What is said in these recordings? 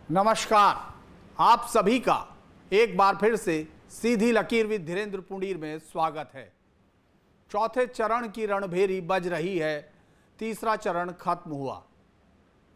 नमस्कार, आप सभी का एक बार फिर से सीधी लकीर विद धीरेन्द्र पुंडीर में स्वागत है। चौथे चरण की रणभेरी बज रही है, तीसरा चरण खत्म हुआ।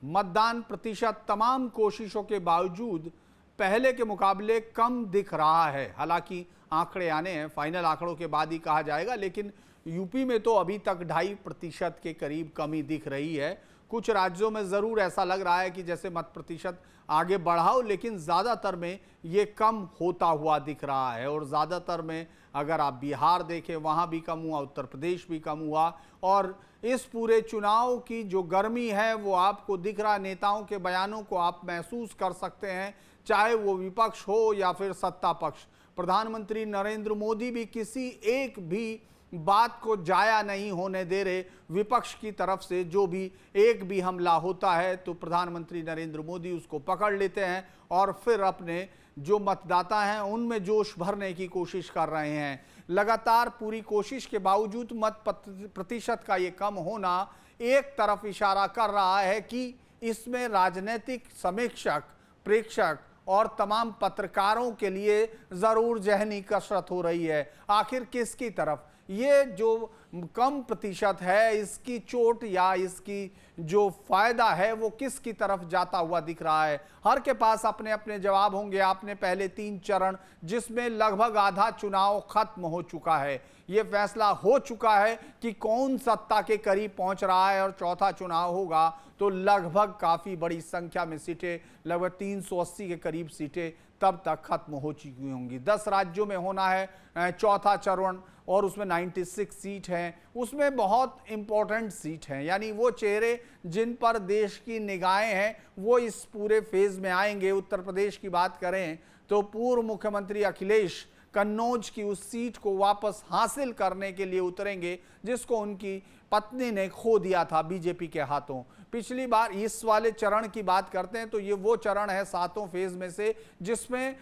मतदान प्रतिशत तमाम कोशिशों के बावजूद पहले के मुकाबले कम दिख रहा है। हालांकि आंकड़े आने हैं, फाइनल आंकड़ों के बाद ही कहा जाएगा, लेकिन यूपी में तो अभी तक 2.5% के करीब कमी दिख रही है। कुछ राज्यों में ज़रूर ऐसा लग रहा है कि जैसे मत प्रतिशत आगे बढ़ाओ, लेकिन ज़्यादातर में ये कम होता हुआ दिख रहा है। और ज़्यादातर में अगर आप बिहार देखें, वहाँ भी कम हुआ, उत्तर प्रदेश भी कम हुआ। और इस पूरे चुनाव की जो गर्मी है वो आपको दिख रहा है। नेताओं के बयानों को आप महसूस कर सकते हैं, चाहे वो विपक्ष हो या फिर सत्ता पक्ष। प्रधानमंत्री नरेंद्र मोदी भी किसी एक भी बात को जाया नहीं होने दे रहे। विपक्ष की तरफ से जो भी एक भी हमला होता है तो प्रधानमंत्री नरेंद्र मोदी उसको पकड़ लेते हैं और फिर अपने जो मतदाता हैं उनमें जोश भरने की कोशिश कर रहे हैं। लगातार पूरी कोशिश के बावजूद मत प्रतिशत का ये कम होना एक तरफ इशारा कर रहा है कि इसमें राजनीतिक समीक्षक, प्रेक्षक और तमाम पत्रकारों के लिए जरूर जहनी कसरत हो रही है। आखिर किसकी तरफ ये जो कम प्रतिशत है, इसकी चोट या इसकी जो फायदा है वो किसकी तरफ जाता हुआ दिख रहा है? हर के पास अपने अपने जवाब होंगे। आपने पहले 3 चरण, जिसमें लगभग आधा चुनाव खत्म हो चुका है, ये फैसला हो चुका है कि कौन सत्ता के करीब पहुंच रहा है। और चौथा चुनाव होगा तो लगभग काफी बड़ी संख्या में सीटें, लगभग 380 के करीब सीटें तब तक खत्म हो चुकी होंगी। 10 राज्यों में होना है चौथा चरण और उसमें 96 सीट हैं। उसमें बहुत इंपॉर्टेंट सीट हैं, यानी वो चेहरे जिन पर देश की निगाहें हैं वो इस पूरे फेज में आएंगे। उत्तर प्रदेश की बात करें तो पूर्व मुख्यमंत्री अखिलेश कन्नौज की उस सीट को वापस हासिल करने के लिए उतरेंगे जिसको उनकी पत्नी ने खो दिया था बीजेपी के हाथों पिछली बार। इस वाले चरण की बात करते हैं तो ये वो चरण है 7वें फेज में से जिसमें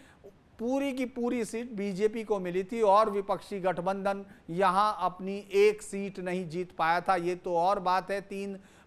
पूरी की पूरी सीट बीजेपी को मिली थी और विपक्षी गठबंधन यहां अपनी एक सीट नहीं जीत पाया था। ये तो और बात है,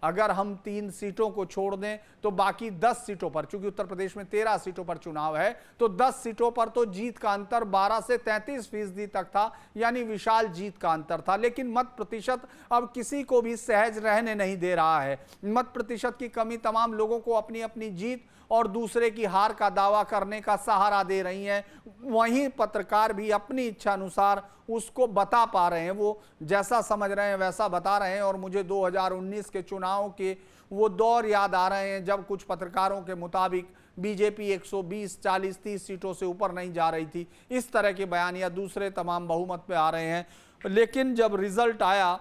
अगर हम 3 सीटों को छोड़ दें तो बाकी 10 सीटों पर, चूंकि उत्तर प्रदेश में 13 सीटों पर चुनाव है तो 10 सीटों पर तो जीत का अंतर 12 से 33% तक था, यानी विशाल जीत का अंतर था। लेकिन मत प्रतिशत अब किसी को भी सहज रहने नहीं दे रहा है। मत प्रतिशत की कमी तमाम लोगों को अपनी अपनी जीत और दूसरे की हार का दावा करने का सहारा दे रही हैं। वहीं पत्रकार भी अपनी इच्छा अनुसार उसको बता पा रहे हैं, वो जैसा समझ रहे हैं वैसा बता रहे हैं। और मुझे 2019 के चुनाव के वो दौर याद आ रहे हैं जब कुछ पत्रकारों के मुताबिक बीजेपी 120, 40, 30 सीटों से ऊपर नहीं जा रही थी। इस तरह के बयान या दूसरे तमाम बहुमत पे आ रहे हैं। लेकिन जब रिजल्ट आया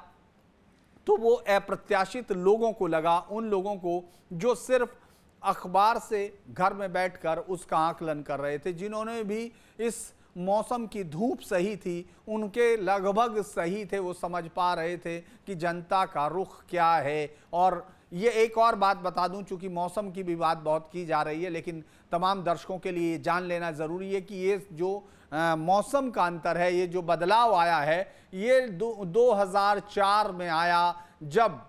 तो वो अप्रत्याशित लोगों को लगा, उन लोगों को जो सिर्फ अखबार से घर में बैठकर उसका आकलन कर रहे थे, जिन्होंने भी इस मौसम की धूप सही थी, उनके लगभग सही थे। वो समझ पा रहे थे कि जनता का रुख क्या है। और ये एक और बात बता दूं, चूंकि मौसम की भी बात बहुत की जा रही है, लेकिन तमाम दर्शकों के लिए जान लेना ज़रूरी है कि ये जो मौसम का अंतर है, ये जो बदलाव आया है, ये 2004 में आया जब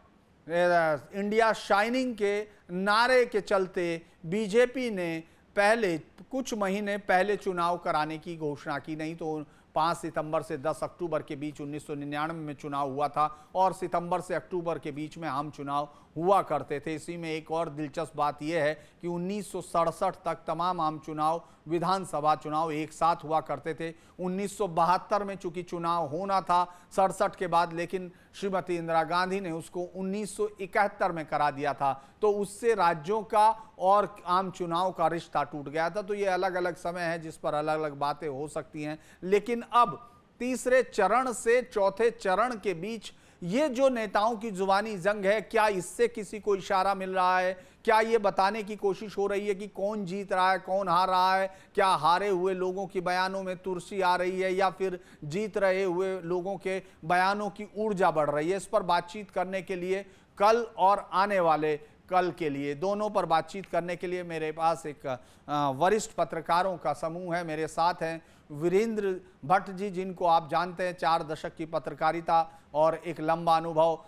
इंडिया शाइनिंग के नारे के चलते बीजेपी ने पहले कुछ महीने पहले चुनाव कराने की घोषणा की। नहीं तो 5 सितंबर से 10 अक्टूबर के बीच 1999 में चुनाव हुआ था और सितंबर से अक्टूबर के बीच में आम चुनाव हुआ करते थे। इसी में एक और दिलचस्प बात यह है कि 1967 तक तमाम आम चुनाव, विधानसभा चुनाव एक साथ हुआ करते थे। 1972 में चूंकि चुनाव होना था 67 के बाद, लेकिन श्रीमती इंदिरा गांधी ने उसको 1971 में करा दिया था, तो उससे राज्यों का और आम चुनाव का रिश्ता टूट गया था। तो ये अलग अलग समय है जिस पर अलग अलग बातें हो सकती हैं। लेकिन अब तीसरे चरण से चौथे चरण के बीच ये जो नेताओं की जुबानी जंग है, क्या इससे किसी को इशारा मिल रहा है? क्या ये बताने की कोशिश हो रही है कि कौन जीत रहा है, कौन हार रहा है? क्या हारे हुए लोगों की बयानों में तुलसी आ रही है या फिर जीत रहे हुए लोगों के बयानों की ऊर्जा बढ़ रही है? इस पर बातचीत करने के लिए कल और आने वाले कल के लिए। दोनों पर बातचीत करने के लिए मेरे पास एक वरिष्ठ पत्रकारों का समूह है। मेरे साथ हैं वीरेंद्र भट्ट जी, जिनको आप जानते हैं, 4 दशक की पत्रकारिता और एक लंबा अनुभव।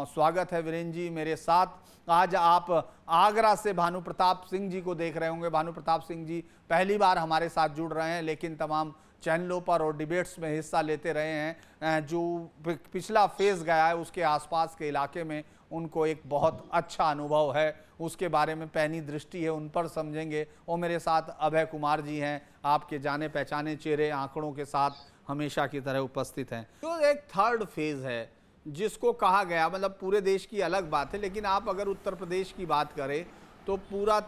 स्वागत है वीरेंद्र जी मेरे साथ। आज आप आगरा से भानु प्रताप सिंह जी को देख रहे होंगे। भानु प्रताप सिंह जी पहली बार हमारे साथ जुड़ रहे हैं, लेकिन तमाम चैनलों पर और डिबेट्स में हिस्सा लेते रहे हैं। जो पिछला फेज गया है उसके आसपास के इलाके में उनको एक बहुत अच्छा अनुभव है, उसके बारे में पैनी दृष्टि है, उन पर समझेंगे। और मेरे साथ अभय कुमार जी हैं, आपके जाने पहचाने चेहरे आंकड़ों के साथ हमेशा की तरह उपस्थित हैं। तो एक थर्ड फेज है जिसको कहा गया, मतलब पूरे देश की अलग बात है, लेकिन आप अगर उत्तर प्रदेश की बात करें तो पूरा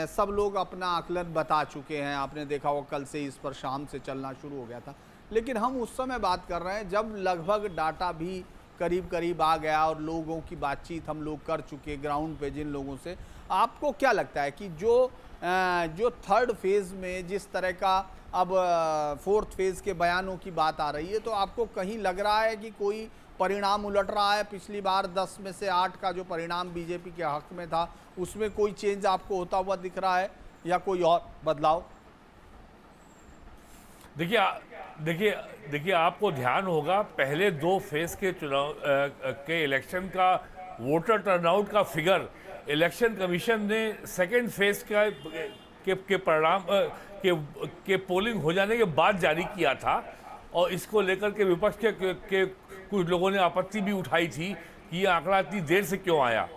सब लोग अपना आकलन बता चुके हैं। आपने देखा वो कल से इस पर शाम से चलना शुरू हो गया था, लेकिन हम उस समय बात कर रहे हैं जब लगभग डाटा भी करीब करीब आ गया और लोगों की बातचीत हम लोग कर चुके ग्राउंड पे जिन लोगों से। आपको क्या लगता है कि जो थर्ड फेज में जिस तरह का अब फोर्थ फेज के बयानों की बात आ रही है, तो आपको कहीं लग रहा है कि कोई परिणाम उलट रहा है? पिछली बार 10 में से 8 का जो परिणाम बीजेपी के हक में था उसमें कोई चेंज आपको होता हुआ दिख रहा है या कोई और बदलाव? देखिए आपको ध्यान होगा पहले 2 फेज के चुनाव के इलेक्शन का वोटर टर्नआउट का फिगर इलेक्शन कमीशन ने सेकेंड फेज के परिणाम के पोलिंग हो जाने के बाद जारी किया था। और इसको लेकर के विपक्ष के कुछ लोगों ने आपत्ति भी उठाई थी कि ये आंकड़ा इतनी देर से क्यों आया।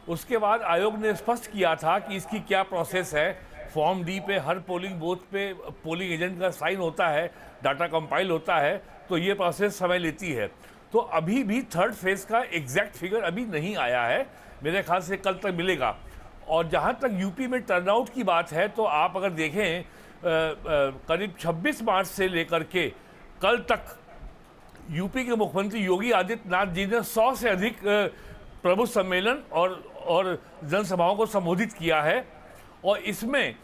उसके बाद आयोग ने स्पष्ट किया था कि इसकी क्या प्रोसेस है। फॉर्म डी पे हर पोलिंग बूथ पे पोलिंग एजेंट का साइन होता है, डाटा कंपाइल होता है, तो ये प्रोसेस समय लेती है। तो अभी भी थर्ड फेज का एग्जैक्ट फिगर अभी नहीं आया है, मेरे ख्याल से कल तक मिलेगा। और जहाँ तक यूपी में टर्नआउट की बात है, तो आप अगर देखें करीब 26 मार्च से लेकर के कल तक यूपी के मुख्यमंत्री योगी आदित्यनाथ जी ने 100 से अधिक प्रबुद्ध सम्मेलन और जनसभाओं को संबोधित किया है। और इसमें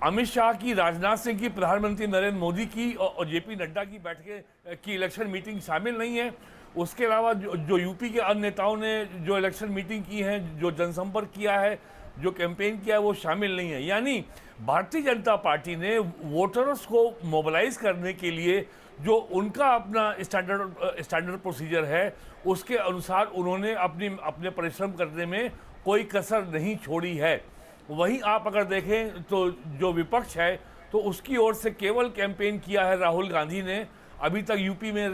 अमित शाह की, राजनाथ सिंह की, प्रधानमंत्री नरेंद्र मोदी की और जेपी नड्डा की बैठकें की इलेक्शन मीटिंग शामिल नहीं है। उसके अलावा जो यूपी के अन्य नेताओं ने जो इलेक्शन मीटिंग की है, जो जनसंपर्क किया है, जो कैंपेन किया है, वो शामिल नहीं है। यानी भारतीय जनता पार्टी ने वोटर्स को मोबिलाइज करने के लिए जो उनका अपना स्टैंडर्ड प्रोसीजर है, उसके अनुसार उन्होंने अपने परिश्रम करने में कोई कसर नहीं छोड़ी है। वहीं आप अगर देखें तो जो विपक्ष है तो उसकी ओर से केवल कैंपेन किया है राहुल गांधी ने। अभी तक यूपी में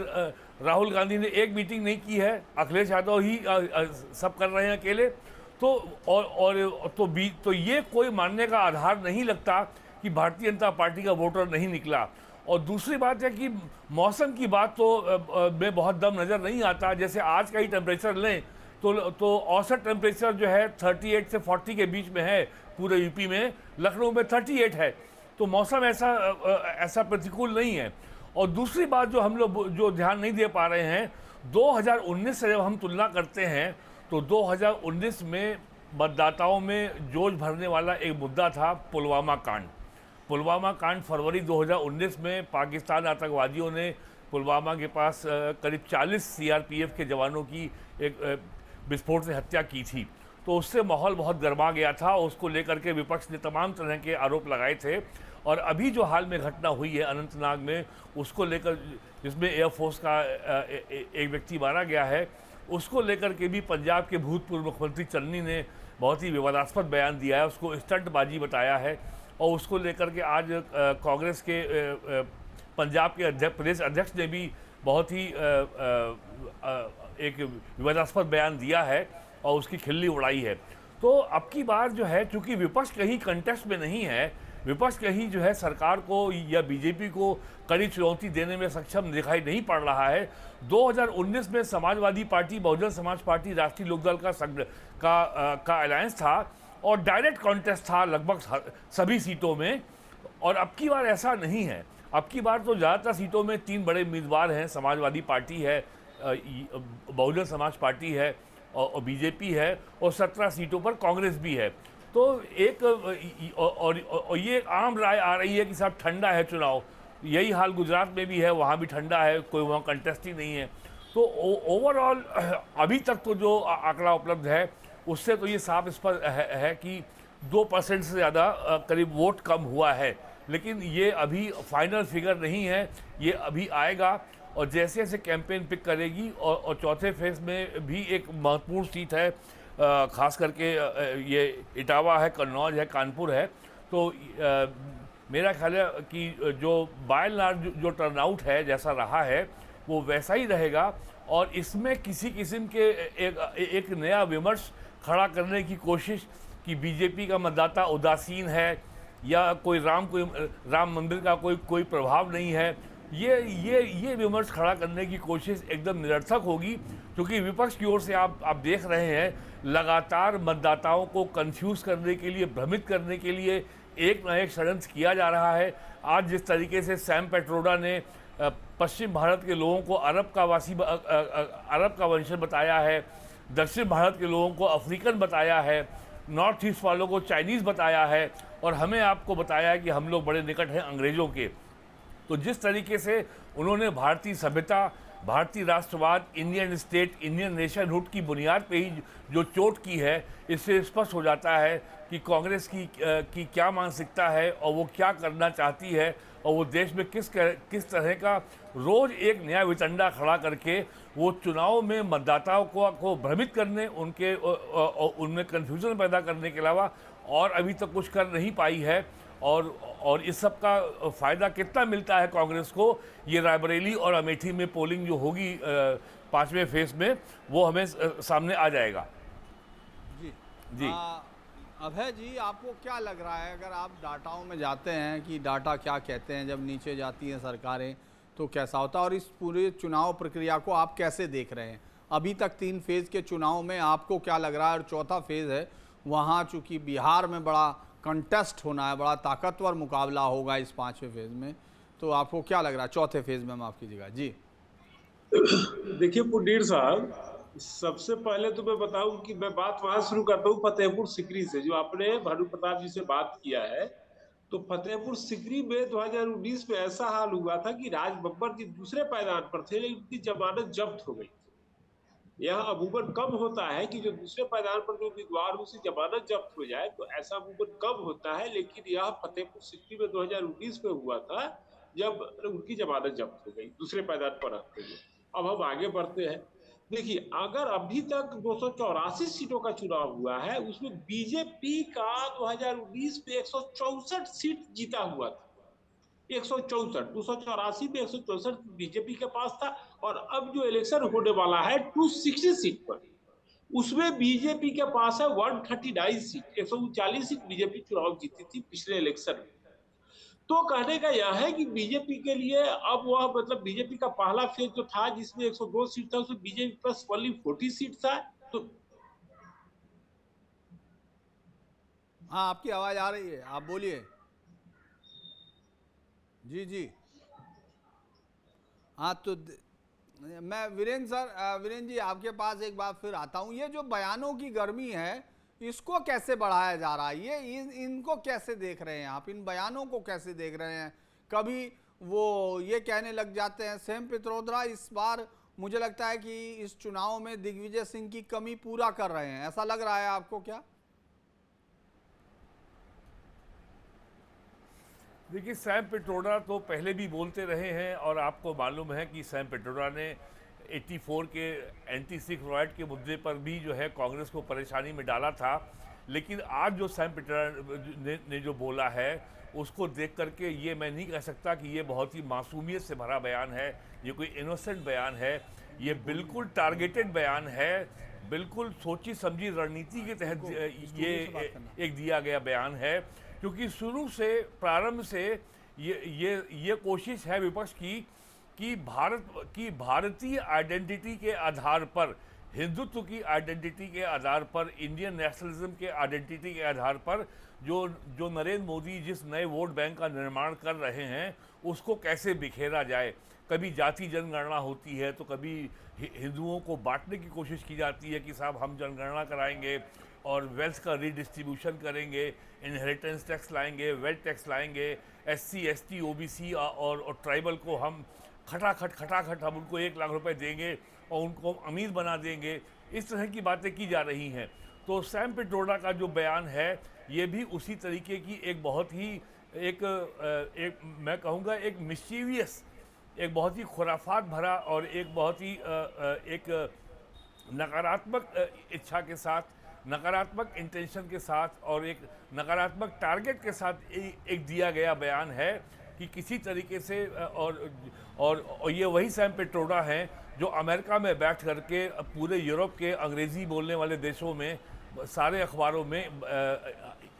राहुल गांधी ने एक मीटिंग नहीं की है, अखिलेश यादव ही सब कर रहे हैं अकेले। तो ये कोई मानने का आधार नहीं लगता कि भारतीय जनता पार्टी का वोटर नहीं निकला। और दूसरी बात है कि मौसम की बात तो में बहुत दम नज़र नहीं आता। जैसे आज का ही टेम्परेचर लें तो औसत टेम्परेचर जो है 38 से 40 के बीच में है पूरे यूपी में, लखनऊ में 38 है। तो मौसम ऐसा प्रतिकूल नहीं है। और दूसरी बात जो हम लोग जो ध्यान नहीं दे पा रहे हैं, 2019 से जब हम तुलना करते हैं तो 2019 में मतदाताओं में जोश भरने वाला एक मुद्दा था पुलवामा कांड। पुलवामा कांड फरवरी 2019 में पाकिस्तान आतंकवादियों ने पुलवामा के पास करीब 40 सीआरपीएफ के जवानों की एक विस्फोट से हत्या की थी। तो उससे माहौल बहुत गर्मा गया था। उसको लेकर के विपक्ष ने तमाम तरह के आरोप लगाए थे। और अभी जो हाल में घटना हुई है अनंतनाग में, उसको लेकर जिसमें एयरफोर्स का एक व्यक्ति मारा गया है, उसको लेकर के भी पंजाब के भूतपूर्व मुख्यमंत्री चन्नी ने बहुत ही विवादास्पद बयान दिया है, उसको स्टंटबाजी बताया है। और उसको लेकर के आज कांग्रेस के पंजाब के प्रदेश अध्यक्ष ने भी बहुत ही एक विवादास्पद बयान दिया है और उसकी खिल्ली उड़ाई है। तो अब की बार जो है, चूंकि विपक्ष कहीं कंटेस्ट में नहीं है, विपक्ष कहीं जो है सरकार को या बीजेपी को कड़ी चुनौती देने में सक्षम दिखाई नहीं पड़ रहा है। 2019 में समाजवादी पार्टी, बहुजन समाज पार्टी, राष्ट्रीय लोकदल का अलायंस था और डायरेक्ट कॉन्टेस्ट था लगभग सभी सीटों में। और अब की बार ऐसा नहीं है। अब की बार तो ज़्यादातर सीटों में 3 बड़े उम्मीदवार हैं, समाजवादी पार्टी है, बहुजन समाज पार्टी है और बीजेपी है, और 17 सीटों पर कांग्रेस भी है। तो और ये आम राय आ रही है कि साहब ठंडा है चुनाव। यही हाल गुजरात में भी है, वहाँ भी ठंडा है, कोई वहाँ कंटेस्ट ही नहीं है। तो ओवरऑल अभी तक तो जो आंकड़ा उपलब्ध है उससे तो ये साफ स्पष्ट है कि 2% से ज़्यादा करीब वोट कम हुआ है। लेकिन ये अभी फाइनल फिगर नहीं है, ये अभी आएगा और जैसे जैसे कैंपेन पिक करेगी और चौथे फेज में भी एक महत्वपूर्ण सीट है, खास करके ये इटावा है, कन्नौज है, कानपुर है। तो मेरा ख्याल है कि जो बाय एंड लार्ज जो टर्नआउट है जैसा रहा है वो वैसा ही रहेगा और इसमें किसी किस्म के एक नया विमर्श खड़ा करने की कोशिश कि बीजेपी का मतदाता उदासीन है या कोई राम मंदिर का कोई प्रभाव नहीं है, ये विमर्श खड़ा करने की कोशिश एकदम निरर्थक होगी, क्योंकि विपक्ष की ओर से आप देख रहे हैं लगातार मतदाताओं को कंफ्यूज करने के लिए, भ्रमित करने के लिए एक ना एक षड्यंत्र किया जा रहा है। आज जिस तरीके से सैम पेट्रोडा ने पश्चिम भारत के लोगों को अरब का वंशज बताया है, दक्षिण भारत के लोगों को अफ्रीकन बताया है, नॉर्थ ईस्ट वालों को चाइनीज़ बताया है और हमें आपको बताया है कि हम लोग बड़े निकट हैं अंग्रेज़ों के। तो जिस तरीके से उन्होंने भारतीय सभ्यता, भारतीय राष्ट्रवाद, इंडियन स्टेट, इंडियन नेशनहुड की बुनियाद पे ही जो चोट की है, इससे स्पष्ट हो जाता है कि कांग्रेस की क्या मानसिकता है और वो क्या करना चाहती है और वो देश में किस तरह का रोज़ एक नया वितंडा खड़ा करके वो चुनाव में मतदाताओं को भ्रमित करने, उनमें कन्फ्यूज़न पैदा करने के अलावा और अभी तक कुछ कर नहीं पाई है। और इस सब का फ़ायदा कितना मिलता है कांग्रेस को, ये रायबरेली और अमेठी में पोलिंग जो होगी 5वें फेज में, वो हमें सामने आ जाएगा। जी अभय जी, आपको क्या लग रहा है, अगर आप डाटाओं में जाते हैं कि डाटा क्या कहते हैं, जब नीचे जाती हैं सरकारें तो कैसा होता है, और इस पूरे चुनाव प्रक्रिया को आप कैसे देख रहे हैं? अभी तक 3 फेज़ के चुनाव में आपको क्या लग रहा है? और चौथा फेज़ है, वहाँ चूँकि बिहार में बड़ा कंटेस्ट होना है, बड़ा ताकतवर मुकाबला होगा इस 5वें फेज़ में, तो आपको क्या लग रहा है चौथे फेज़ में? माफ़ कीजिएगा जी। देखिए पुनीर साहब, सबसे पहले तो मैं बताऊं कि मैं बात वहां शुरू करता हूं फतेहपुर सिकरी से, जो आपने भानु प्रताप जी से बात किया है। तो फतेहपुर सिकरी में 2019 में ऐसा हाल हुआ था कि राज बब्बर जी दूसरे पायदान पर थे, लेकिन उनकी जमानत जब्त हो गई। यह अमूमन कम होता है कि जो दूसरे पायदान पर जो उम्मीदवार उसकी जमानत जब्त हो जाए, तो ऐसा अमूमन कम होता है, लेकिन यह फतेहपुर सिकरी में 2019 में हुआ था, जब उनकी जमानत जब्त हो गई दूसरे पायदान पर रहते हुए। अब हम आगे बढ़ते हैं। देखिए, अगर अभी तक 284 सीटों का चुनाव हुआ है, उसमें बीजेपी का 2019 में 164 सीट जीता हुआ था। 164, 284 में 164 बीजेपी के पास था। और अब जो इलेक्शन होने वाला है 260 सीट पर, उसमें बीजेपी के पास है 139 सीट। 139 सीट बीजेपी चुनाव जीती थी पिछले इलेक्शन में। तो कहने का यह है कि बीजेपी के लिए अब वह, मतलब बीजेपी का पहला फेज जो था जिसमें 102 सीट था, उसमें बीजेपी प्लस ओनली 40 सीट था। तो हाँ, आपकी आवाज़ आ रही है, आप बोलिए। जी जी। हाँ, तो मैं वीरेंद्र जी आपके पास एक बार फिर आता हूँ। ये जो बयानों की गर्मी है, इसको कैसे बढ़ाया जा रहा है? ये इनको कैसे देख रहे हैं आप? इन बयानों को कैसे देख रहे हैं? कभी वो ये कहने लग जाते हैं, सैम पित्रोदा इस बार मुझे लगता है कि इस चुनाव में दिग्विजय सिंह की कमी पूरा कर रहे हैं, ऐसा लग रहा है आपको क्या? देखिए, सैम पिट्रोडा तो पहले भी बोलते रहे हैं और आपको मालूम है कि सैम पिट्रोडा ने 84 के एंटी सिख रॉयट के मुद्दे पर भी जो है कांग्रेस को परेशानी में डाला था। लेकिन आज जो सैम पिट्रोडा ने जो बोला है, उसको देख करके ये मैं नहीं कह सकता कि ये बहुत ही मासूमियत से भरा बयान है, ये कोई इनोसेंट बयान है। ये बिल्कुल टारगेटेड बयान है, बिल्कुल सोची समझी रणनीति के तहत ये एक दिया गया बयान है, क्योंकि शुरू से, प्रारंभ से ये कोशिश है विपक्ष की कि भारतीय आइडेंटिटी के आधार पर, हिंदुत्व की आइडेंटिटी के आधार पर, इंडियन नेशनलिज्म के आइडेंटिटी के आधार पर जो नरेंद्र मोदी जिस नए वोट बैंक का निर्माण कर रहे हैं, उसको कैसे बिखेरा जाए। कभी जाति जनगणना होती है तो कभी हिंदुओं को बांटने की कोशिश की जाती है कि साहब हम जनगणना कराएंगे और वेल्थ का रीडिस्ट्रीब्यूशन करेंगे, इनहेरिटेंस टैक्स लाएंगे, वेल्थ टैक्स लाएंगे, SC ST OBC और ट्राइबल को हम खटाखट हम उनको 1 लाख रुपए देंगे और उनको अमीर बना देंगे। इस तरह की बातें की जा रही हैं। तो सैम पिट्रोडा का जो बयान है ये भी उसी तरीके की एक बहुत ही एक मैं कहूँगा एक मिस्चीवियस, एक बहुत ही खुराफात भरा और एक बहुत ही एक नकारात्मक इच्छा के साथ, नकारात्मक इंटेंशन के साथ और एक नकारात्मक टारगेट के साथ एक दिया गया बयान है कि किसी तरीके से और ये वही सैम पिट्रोडा हैं जो अमेरिका में बैठ करके पूरे यूरोप के अंग्रेज़ी बोलने वाले देशों में सारे अखबारों में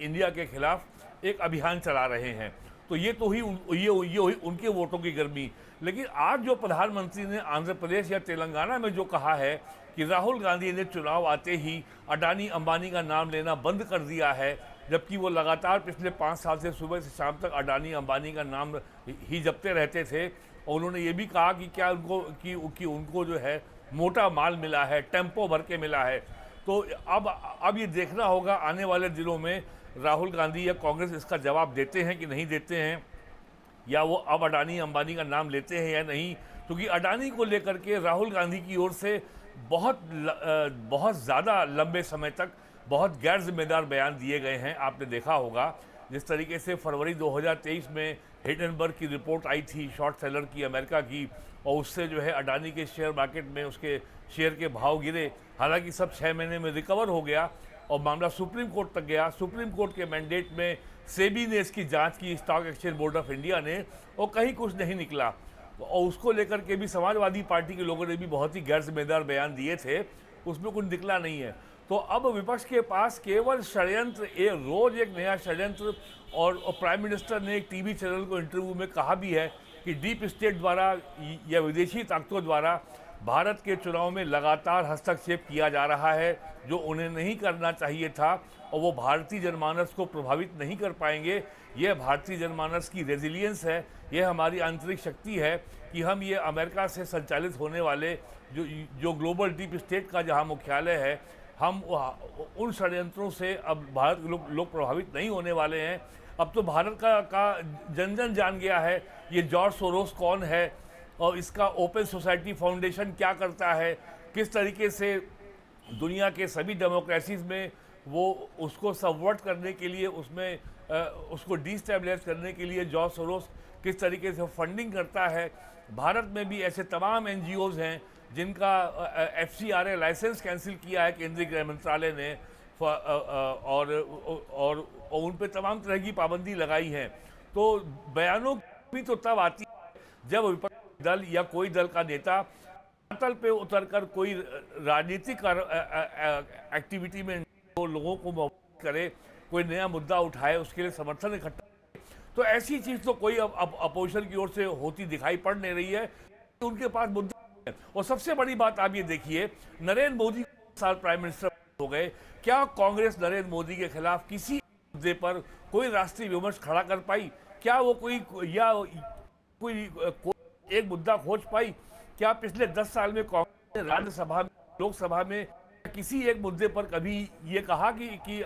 इंडिया के खिलाफ एक अभियान चला रहे हैं। तो ये तो ही ये हुई उनके वोटों की गर्मी। लेकिन आज जो प्रधानमंत्री ने आंध्र प्रदेश या तेलंगाना में जो कहा है कि राहुल गांधी ने चुनाव आते ही अडानी अंबानी का नाम लेना बंद कर दिया है, जबकि वो लगातार पिछले 5 साल से सुबह से शाम तक अडानी अंबानी का नाम ही जपते रहते थे। और उन्होंने ये भी कहा कि क्या उनको जो है मोटा माल मिला है, टेम्पो भर के मिला है। तो अब ये देखना होगा आने वाले दिनों में राहुल गांधी या कांग्रेस इसका जवाब देते हैं कि नहीं देते हैं, या वो अब अडानी अंबानी का नाम लेते हैं या नहीं। क्योंकि अडानी को लेकर के राहुल गांधी की ओर से बहुत ज़्यादा लंबे समय तक बहुत गैर जिम्मेदार बयान दिए गए हैं। आपने देखा होगा जिस तरीके से फरवरी 2023 में हिंडनबर्ग की रिपोर्ट आई थी शॉर्ट सेलर की अमेरिका की, और उससे जो है अडानी के शेयर मार्केट में उसके शेयर के भाव गिरे। हालांकि सब 6 महीने में रिकवर हो गया और मामला सुप्रीम कोर्ट तक गया। सुप्रीम कोर्ट के मैंडेट में सेबी ने इसकी जांच की, stock exchange board of India ने, और कहीं कुछ नहीं निकला। और उसको लेकर के भी समाजवादी पार्टी के लोगों ने भी बहुत ही गैर जिम्मेदार बयान दिए थे, उसमें कुछ निकला नहीं है। तो अब विपक्ष के पास केवल षड्यंत्र, रोज एक नया षड्यंत्र। और प्राइम मिनिस्टर ने एक टीवी चैनल को इंटरव्यू में कहा भी है कि डीप स्टेट द्वारा या विदेशी ताकतों द्वारा भारत के चुनाव में लगातार हस्तक्षेप किया जा रहा है, जो उन्हें नहीं करना चाहिए था, और वो भारतीय जनमानस को प्रभावित नहीं कर पाएंगे। यह भारतीय जनमानस की रेजिलियंस है, यह हमारी आंतरिक शक्ति है कि हम ये अमेरिका से संचालित होने वाले जो ग्लोबल डीप स्टेट का जहां मुख्यालय है, हम उन षड्यंत्रों से अब भारत के लोग प्रभावित नहीं होने वाले हैं। अब तो भारत का जन जन जान गया है ये जॉर्ज सोरोस कौन है, और इसका ओपन सोसाइटी फाउंडेशन क्या करता है, किस तरीके से दुनिया के सभी डेमोक्रेसीज में वो उसको सबवर्ट करने के लिए, उसमें उसको डिस्टेबलिश करने के लिए जॉर्ज सोरोस किस तरीके से फंडिंग करता है। भारत में भी ऐसे तमाम एनजीओज हैं जिनका FCRA लाइसेंस कैंसिल किया है केंद्रीय गृह मंत्रालय ने, और उन पर तमाम तरह की पाबंदी लगाई है। तो बयानों भी तो तब आती है जब विपक्षी दल या कोई दल का नेता तल पे उतरकर कोई राजनीतिक एक्टिविटी में लोगों को मोबिलाइज करे, कोई नया मुद्दा उठाए, उसके लिए समर्थन इकट्ठा करे। तो ऐसी चीज तो कोई अब अपोजिशन की ओर से होती दिखाई पड़ नहीं रही है। तो उनके पास मुद्दा है। और सबसे बड़ी बात आप ये देखिए, नरेंद्र मोदी साल प्राइम मिनिस्टर हो गए, क्या कांग्रेस नरेंद्र मोदी के खिलाफ किसी मुद्दे पर कोई राष्ट्रीय विमर्श खड़ा कर पाई? क्या वो कोई एक मुद्दा खोज पाई? क्या पिछले 10 साल में कांग्रेस ने राज्यसभा में, लोकसभा में किसी एक मुद्दे पर कभी ये कहा कि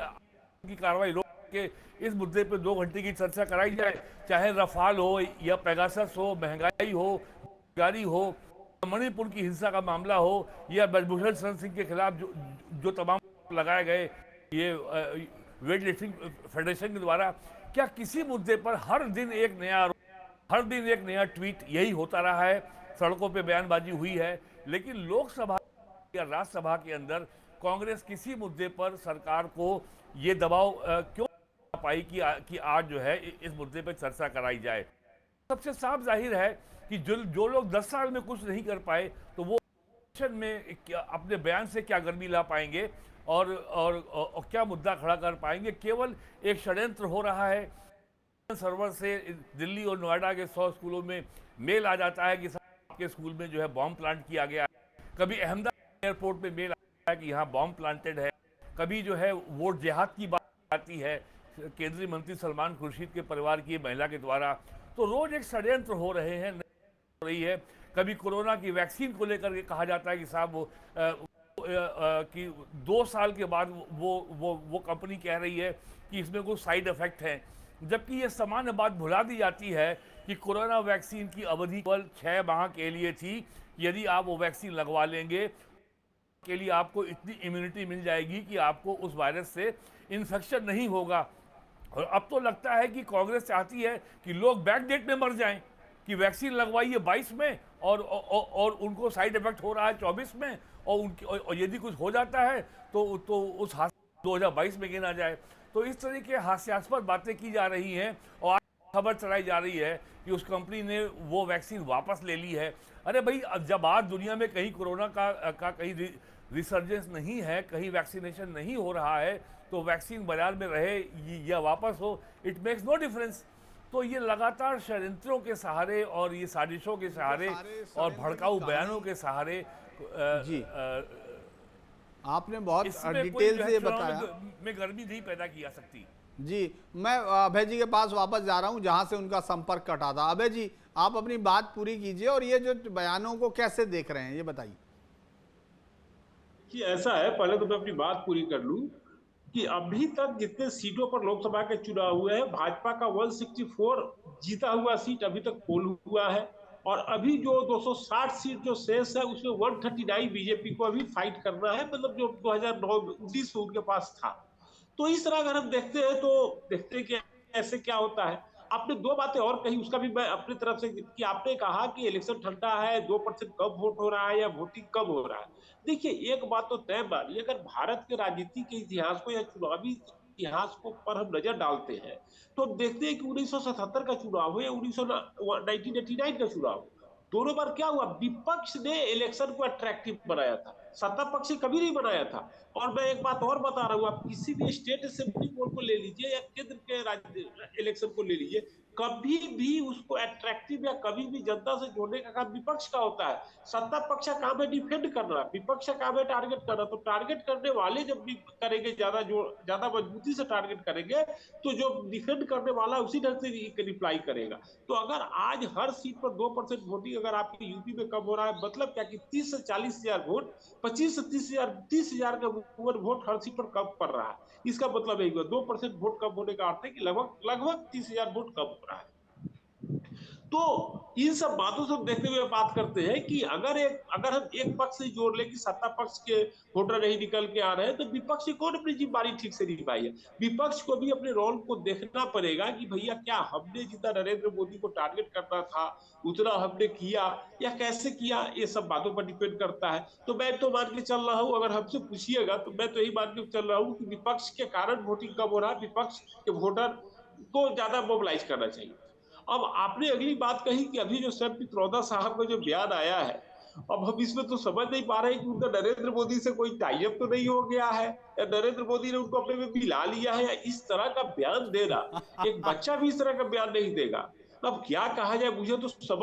कार्रवाई रोक के इस मुद्दे पर 2 घंटे की चर्चा कराई जाए? चाहे रफाल हो या पेगासस हो, महंगाई हो, बेरोजगारी हो, मणिपुर की हिंसा का मामला हो, या ब्रजभूषण शरण सिंह के खिलाफ जो तमाम लगाए गए ये वेट लिफ्टिंग फेडरेशन के द्वारा, क्या किसी मुद्दे पर हर दिन एक नया ट्वीट यही होता रहा है? सड़कों पे बयानबाजी हुई है, लेकिन लोकसभा या राज्यसभा के अंदर कांग्रेस किसी मुद्दे पर सरकार को ये दबाव क्यों पाई कि आज जो है इस मुद्दे पर चर्चा कराई जाए? सबसे साफ जाहिर है कि जो लोग 10 साल में कुछ नहीं कर पाए, तो वो में अपने बयान से क्या गर्मी ला पाएंगे और क्या मुद्दा खड़ा कर पाएंगे? केवल एक षड्यंत्र हो रहा है। सर्वर से दिल्ली और नोएडा के 100 स्कूलों में मेल आ जाता है कि के स्कूल में जो है बॉम्ब प्लांट किया गया है। कभी अहमदाबाद एयरपोर्ट पे मेल आता है कि यहाँ बॉम्ब प्लांटेड है। कभी जो है वोट जिहाद की बात आती है केंद्रीय मंत्री सलमान खुर्शीद के परिवार की महिला के द्वारा। तो रोज एक षड्यंत्र हो रहे हैं, हो रही है। कभी कोरोना की वैक्सीन को लेकर के कहा जाता है कि साहब कि 2 साल के बाद वो कंपनी कह रही है कि इसमें कुछ साइड इफेक्ट हैं, जबकि ये सामान्य बात भुला दी जाती है कि कोरोना वैक्सीन की अवधि केवल 6 माह के लिए थी। यदि आप वो वैक्सीन लगवा लेंगे के लिए आपको इतनी इम्यूनिटी मिल जाएगी कि आपको उस वायरस से इन्फेक्शन नहीं होगा। और अब तो लगता है कि कांग्रेस चाहती है कि लोग बैक डेट में मर जाएं, कि वैक्सीन लगवाइए 22 में और उनको साइड इफेक्ट हो रहा है 24 में, और यदि कुछ हो जाता है तो उस हादसे 2022 में गिना जाए। तो इस तरह के हास्यास्पद बातें की जा रही हैं और आज खबर चलाई जा रही है कि उस कंपनी ने वो वैक्सीन वापस ले ली है। अरे भाई, जब आज दुनिया में कहीं कोरोना का कहीं रिसर्जेंस नहीं है, कहीं वैक्सीनेशन नहीं हो रहा है, तो वैक्सीन बाजार में रहे या वापस हो, इट मेक्स नो डिफरेंस। तो ये लगातार षड्यंत्रों के सहारे और ये साजिशों के सहारे और भड़काऊ बयानों के सहारे जी, आपने बहुत इसमें डिटेल से ये चुनाव बताया। में गर्मी नहीं पैदा की जा सकती। जी, मैं अभय जी के पास वापस जा रहा हूं जहां से उनका संपर्क कटा था। अभय जी, आप अपनी बात पूरी कीजिए और ये जो बयानों को कैसे देख रहे हैं, ये बताइए। कि ऐसा है, पहले तो मैं अपनी बात पूरी कर लूं कि अभी तक जितने सीटों पर लोकसभा के चुनाव हुए हैं, भाजपा का 164 जीता हुआ सीट अभी तक पोल हुआ है, और अभी जो 260 सीट जो शेष है उसमें 139 बीजेपी को अभी फाइट करना है, मतलब जो 2019 में उनके पास था। तो इस तरह अगर हम देखते हैं तो देखते हैं कि ऐसे क्या होता है। आपने दो बातें और कही, उसका भी मैं अपनी तरफ से, कि आपने कहा कि इलेक्शन ठंडा है, 2% कब वोट हो रहा है या वोटिंग कब हो रहा है। देखिए, एक बात तो तय मानिए, अगर भारत के राजनीति के इतिहास को या चुनावी इतिहास को पर हम नजर डालते हैं तो हम देखते हैं कि 1977 का चुनाव हो या 1989 का चुनाव हो, दोनों बार क्या हुआ, विपक्ष ने इलेक्शन को अट्रैक्टिव बनाया था, सत्ता पक्ष कभी नहीं बनाया था। और मैं एक बात और बता रहा हूं, आप किसी भी स्टेट असेंबली बोर्ड को ले लीजिए या केंद्र के राज्य इलेक्शन को ले लीजिए, कभी भी उसको अट्रैक्टिव या कभी भी जनता से जोड़ने का काम विपक्ष का होता है। सत्ता पक्ष का काम है डिफेंड करना, विपक्ष का काम है टारगेट करना। तो टारगेट करने वाले जब भी करेंगे, ज्यादा मजबूती से टारगेट करेंगे, तो जो डिफेंड करने वाला उसी ढंग से रिप्लाई करेगा। तो अगर आज हर सीट पर 2% वोटिंग अगर आपके यूपी में कम हो रहा है, मतलब क्या कि 30 से 40 हजार वोट, 25 से 30 हजार का वोट हर सीट पर कम पड़ रहा है। इसका मतलब है 2% वोट कम होने का अर्थ है कि लगभग लगभग 30 हजार वोट कम हो रहा है। तो इन सब बातों से देखते हुए बात करते हैं कि अगर हम एक पक्ष से जोड़ ले कि सत्ता पक्ष के वोटर नहीं निकल के आ रहे हैं, तो विपक्ष की कौन अपनी जिम्मेदारी ठीक से निभाई है। विपक्ष को भी अपने रोल को देखना पड़ेगा कि भैया क्या हमने जितना नरेंद्र मोदी को टारगेट करना था उतना हमने किया या कैसे किया, ये सब बातों पर डिपेंड करता है। तो मैं तो मान के चल रहा हूं, अगर हमसे पूछिएगा तो मैं तो यही मान के चल रहा हूं कि विपक्ष के कारण वोटिंग कम हो रहा है, विपक्ष के वोटर को ज्यादा मोबिलाइज करना चाहिए। अब आपने अगली बात कही कि अभी जो सर पित्रोदा साहब का जो बयान आया है, अब हम इसमें तो समझ नहीं पा रहे कि उनका नरेंद्र मोदी से कोई टाइप तो नहीं हो गया है, या नरेंद्र मोदी ने उनको अपने में मिला लिया है, या इस तरह का बयान देना, एक बच्चा भी इस तरह का बयान नहीं देगा। अब क्या कहा जाए, मुझे तो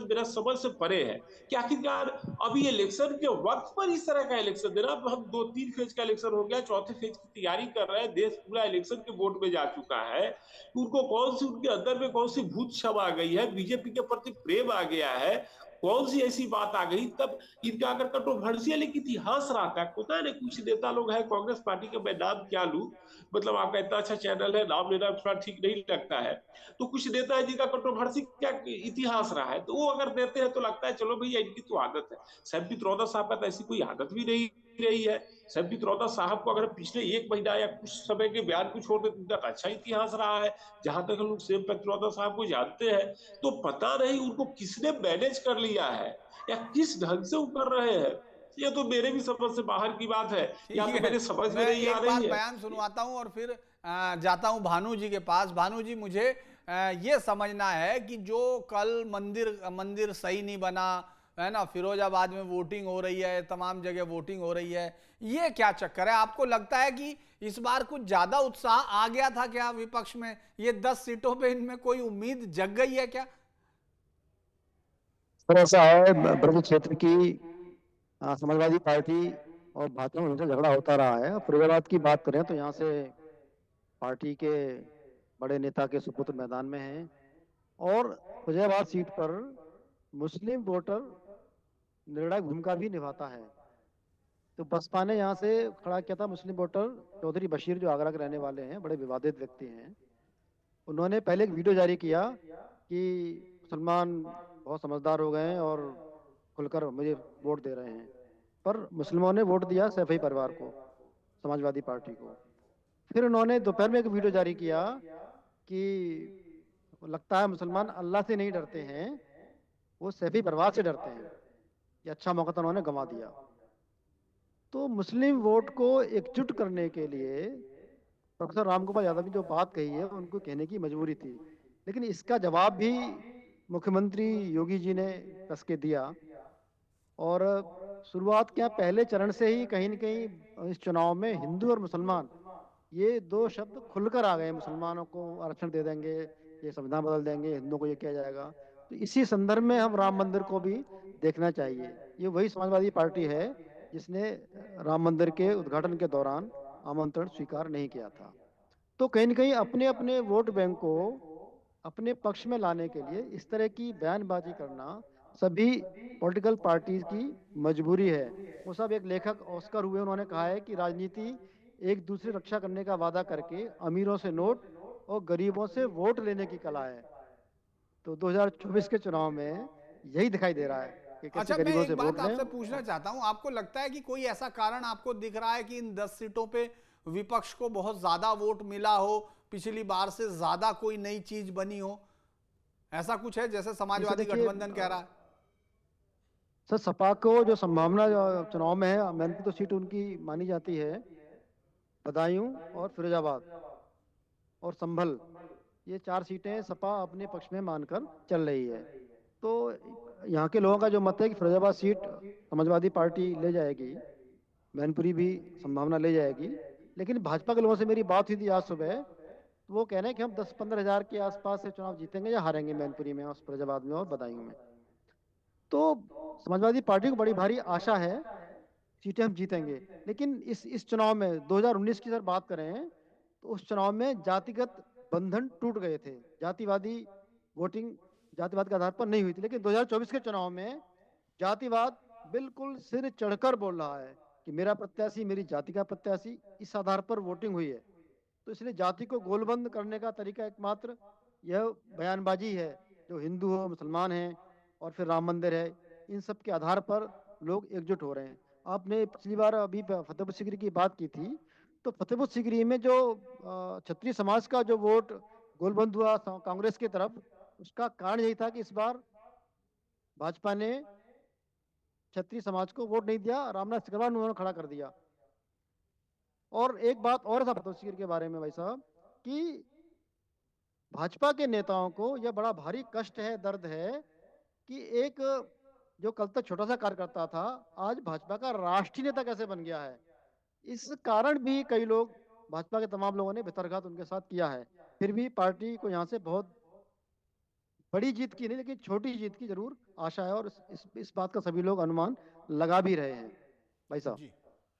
मेरा समझ से परे है कि आखिरकार अभी इलेक्शन के वक्त पर इस तरह का इलेक्शन देना। अब हम 2-3 फेज का इलेक्शन हो गया, चौथे फेज की तैयारी कर रहे हैं, देश पूरा इलेक्शन के वोट में जा चुका है। उनको कौन सी उनके अंदर में कौन सी भूत छब आ गई है, बीजेपी के प्रति प्रेम आ गया है, कौन सी ऐसी बात आ गई, तब इनका अगर कंट्रोवर्शियल एक इतिहास रहा है। पता है, कुछ नेता लोग हैं कांग्रेस पार्टी के, मैं नाम क्या लूं, मतलब आपका इतना अच्छा चैनल है, नाम लेना थोड़ा ठीक नहीं लगता है। तो कुछ नेता है जिनका कंट्रोवर्सी क्या इतिहास रहा है, तो वो अगर देते हैं तो लगता है चलो भैया इनकी तो आदत है। सैम पित्रोदा साहब का तो ऐसी कोई आदत भी नहीं रही है। सैम पित्रोदा साहब को अगर पिछले 1 महीना या कुछ समय के बयान को छोड़ देते तो अच्छा इतिहास रहा है, जहां तक हम लोग सैम पित्रोदा साहब को जानते हैं। तो पता नहीं उनको किसने मैनेज कर लिया है या किस ढंग से वो कर रहे हैं, ये तो मेरे भी समझ से बाहर की बात है, या ठीक तो है, मेरे समझ में मैं नहीं आ एक बार रही है। बयान सुनवाता हूं और फिर जाता हूं भानु जी के पास। भानु जी, मुझे ये समझना है कि जो कल मंदिर सही नहीं बना है ना, फिरोजाबाद में वोटिंग हो रही है, तमाम जगह वोटिंग हो रही है, ये क्या चक्कर है? आपको लगता है कि इस बार कुछ ज्यादा उत्साह आ गया था क्या विपक्ष में? ये 10 सीटों पे इनमें कोई उम्मीद जग गई है क्या? सर ऐसा है, ब्रज क्षेत्र की समाजवादी पार्टी और भाजपा में हमेशा झगड़ा होता रहा है। फरीदाबाद की बात करें तो यहाँ से पार्टी के बड़े नेता के सुपुत्र मैदान में हैं, और फरीदाबाद सीट पर मुस्लिम वोटर निर्णायक भूमिका भी निभाता है। तो बसपा ने यहाँ से खड़ा किया था मुस्लिम वोटर चौधरी बशीर, जो आगरा के रहने वाले हैं, बड़े विवादित व्यक्ति हैं। उन्होंने पहले एक वीडियो जारी किया कि मुसलमान बहुत समझदार हो गए हैं और खुलकर मुझे वोट दे रहे हैं। पर मुसलमानों ने वोट दिया सैफई परिवार को, समाजवादी पार्टी को। फिर उन्होंने दोपहर में एक वीडियो जारी किया कि लगता है मुसलमान अल्लाह से नहीं डरते हैं, वो सैफी परिवार से डरते हैं। ये अच्छा मौका तो उन्होंने गंवा दिया। तो मुस्लिम वोट को एकजुट करने के लिए प्रोफेसर रामगोपाल यादव ने जो बात कही है उनको कहने की मजबूरी थी, लेकिन इसका जवाब भी मुख्यमंत्री योगी जी ने कस के दिया। और शुरुआत क्या, पहले चरण से ही कहीं न कहीं इस चुनाव में हिंदू और मुसलमान ये दो शब्द खुलकर आ गए। मुसलमानों को आरक्षण दे देंगे, ये संविधान बदल देंगे, हिंदुओं को ये किया जाएगा। तो इसी संदर्भ में हम राम मंदिर को भी देखना चाहिए। ये वही समाजवादी पार्टी है जिसने राम मंदिर के उद्घाटन के दौरान आमंत्रण स्वीकार नहीं किया था। तो कहीं न कहीं अपने अपने वोट बैंक को अपने पक्ष में लाने के लिए इस तरह की बयानबाजी करना सभी पॉलिटिकल पार्टीज की मजबूरी है। वो सब एक लेखक ऑस्कर हुए, उन्होंने कहा है कि राजनीति एक दूसरे रक्षा करने का वादा करके अमीरों से नोट और गरीबों से वोट लेने की कला है। तो 2024 के चुनाव में यही दिखाई दे रहा है कि कैसे अच्छा, मैं गरीबों से एक बात वोट लें। आपसे पूछना चाहता हूं, आपको लगता है कि कोई ऐसा कारण आपको दिख रहा है कि इन 10 सीटों पे विपक्ष को बहुत ज्यादा वोट मिला हो, पिछली बार से ज्यादा कोई नई चीज बनी हो? ऐसा कुछ है जैसे समाजवादी देखिए, गठबंधन कह रहा है? सर सपा को जो संभावना चुनाव में है, मैंने तो सीट उनकी मानी जाती है बदायूं और फिरोजाबाद और संभल, ये 4 सीटें सपा अपने पक्ष में मानकर चल रही है। तो यहाँ के लोगों का जो मत है कि फिरोजाबाद सीट समाजवादी पार्टी ले जाएगी, मैनपुरी भी संभावना ले जाएगी। लेकिन भाजपा के लोगों से मेरी बात हुई थी आज सुबह, तो वो कह रहे हैं कि हम 10-15 हज़ार के आसपास से चुनाव जीतेंगे या हारेंगे मैनपुरी में और फिरोजाबाद में और बदायूं में। तो समाजवादी पार्टी को बड़ी भारी आशा है सीटें हम जीतेंगे। लेकिन इस चुनाव में 2019 की अगर बात करें तो उस चुनाव में जातिगत बंधन टूट गए थे, जातिवादी वोटिंग जातिवाद के आधार पर नहीं हुई थी। लेकिन 2024 के चुनाव में जातिवाद बिल्कुल सिर चढ़कर बोल रहा है कि मेरा प्रत्याशी मेरी जाति का प्रत्याशी, इस आधार पर वोटिंग हुई है। तो इसलिए जाति को गोलबंद करने का तरीका एकमात्र यह बयानबाजी है, जो हिंदू हो, मुसलमान हैं और फिर राम मंदिर है, इन सब के आधार पर लोग एकजुट हो रहे हैं। आपने पिछली बार अभी फतेहपुर सीकरी की बात की थी, तो फतेहपुर सीकरी में जो क्षत्रिय समाज का जो वोट गोलबंद हुआ कांग्रेस की तरफ, उसका कारण यही था कि इस बार भाजपा ने क्षत्रिय समाज को वोट नहीं दिया, रामनाथ सिकरवार ने उन्होंने खड़ा कर दिया। और एक बात और था फतेहपुर सीकरी के बारे में भाई साहब, कि भाजपा के नेताओं को यह बड़ा भारी कष्ट है, दर्द है कि एक जो कल तक छोटा सा कार्यकर्ता था आज भाजपा का राष्ट्रीय नेता कैसे बन गया है। इस कारण भी कई लोग, भाजपा के तमाम लोगों ने भितरघात उनके साथ किया है। फिर भी पार्टी को यहाँ से बहुत बड़ी जीत की नहीं, लेकिन छोटी जीत की जरूर आशा है और इस बात का सभी लोग अनुमान लगा भी रहे हैं भाई साहब। जी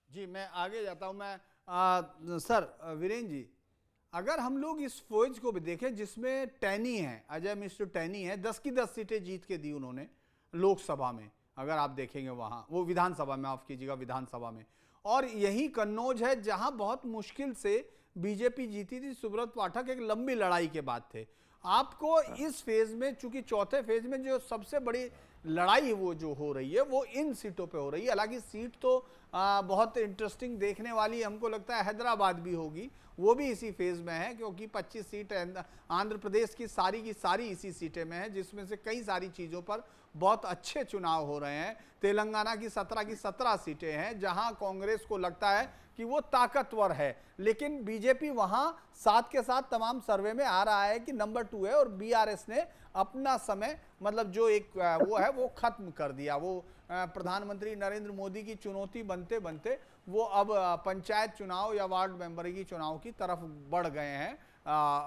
जी, मैं आगे जाता हूं। मैं सर वीरेंद्र जी, अगर हम लोग इस फौज को भी देखें जिसमें टैनी है, अजय मिश्र टैनी है, 10 की 10 सीटें जीत के दी उन्होंने लोकसभा में। अगर आप देखेंगे वहां, वो विधानसभा में, माफ कीजिएगा, विधानसभा में। और यही कन्नौज है जहां बहुत मुश्किल से बीजेपी जीती थी। सुब्रत पाठक एक लंबी लड़ाई के बाद थे। आपको इस फेज में, चूंकि चौथे फेज में जो सबसे बड़ी लड़ाई वो जो हो रही है वो इन सीटों पे हो रही है। हालांकि सीट तो बहुत इंटरेस्टिंग देखने वाली, हमको लगता है हैदराबाद भी होगी, वो भी इसी फेज में है, क्योंकि 25 सीट आंध्र प्रदेश की सारी इसी सीटें में है, जिसमें से कई सारी चीज़ों पर बहुत अच्छे चुनाव हो रहे हैं। तेलंगाना की 17 की 17 सीटें हैं जहां कांग्रेस को लगता है कि वो ताकतवर है, लेकिन बीजेपी वहां साथ के साथ तमाम सर्वे में आ रहा है कि नंबर 2 है। और बीआरएस ने अपना समय, मतलब जो एक वो है, वो खत्म कर दिया। वो प्रधानमंत्री नरेंद्र मोदी की चुनौती बनते बनते वो अब पंचायत चुनाव या वार्ड मेंबर की चुनाव की तरफ बढ़ गए हैं।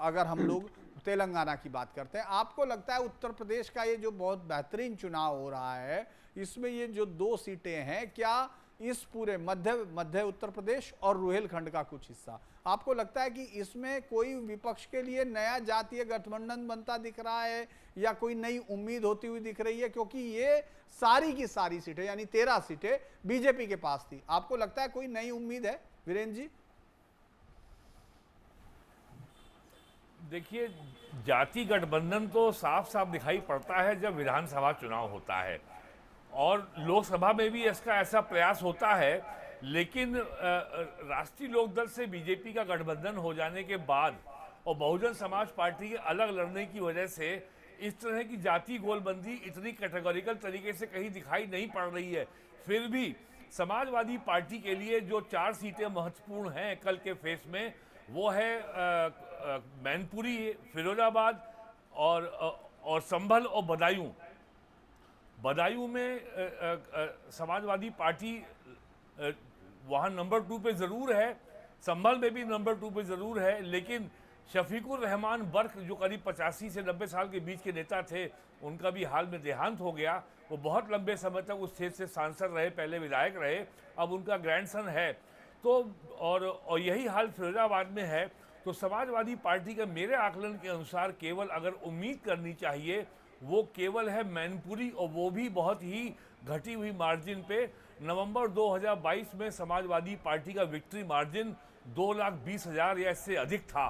अगर हम लोग तेलंगाना की बात करते हैं, आपको लगता है उत्तर प्रदेश का ये जो बहुत बेहतरीन चुनाव हो रहा है, इसमें ये जो 2 सीटें हैं, क्या इस पूरे मध्य उत्तर प्रदेश और रुहेलखंड का कुछ हिस्सा, आपको लगता है कि इसमें कोई विपक्ष के लिए नया जातीय गठबंधन बनता दिख रहा है या कोई नई उम्मीद होती हुई दिख रही है? क्योंकि ये सारी की सारी सीटें, यानी 13 सीटें बीजेपी के पास थी। आपको लगता है कोई नई उम्मीद है वीरेंद्र जी? देखिए, जाति गठबंधन तो साफ साफ दिखाई पड़ता है जब विधानसभा चुनाव होता है। और लोकसभा में भी इसका ऐसा प्रयास होता है, लेकिन राष्ट्रीय लोकदल से बीजेपी का गठबंधन हो जाने के बाद और बहुजन समाज पार्टी के अलग लड़ने की वजह से इस तरह की जाति गोलबंदी इतनी कैटेगोरिकल तरीके से कहीं दिखाई नहीं पड़ रही है। फिर भी समाजवादी पार्टी के लिए जो 4 सीटें महत्वपूर्ण हैं कल के फेस में, वो है मैनपुरी, फिरोजाबाद और संभल और बदायूं में समाजवादी पार्टी वहाँ नंबर 2 पे ज़रूर है, संभल में भी नंबर 2 पे ज़रूर है, लेकिन शफीकुर रहमान बर्क जो करीब 85 से 90 साल के बीच के नेता थे, उनका भी हाल में देहांत हो गया। वो बहुत लंबे समय तक उस क्षेत्र से सांसद रहे, पहले विधायक रहे, अब उनका ग्रैंडसन है। तो और यही हाल फिरोजाबाद में है। तो समाजवादी पार्टी के मेरे आकलन के अनुसार केवल अगर उम्मीद करनी चाहिए वो केवल है मैनपुरी, और वो भी बहुत ही घटी हुई मार्जिन पे। नवंबर 2022 में समाजवादी पार्टी का विक्ट्री मार्जिन 2,20,000 या इससे अधिक था।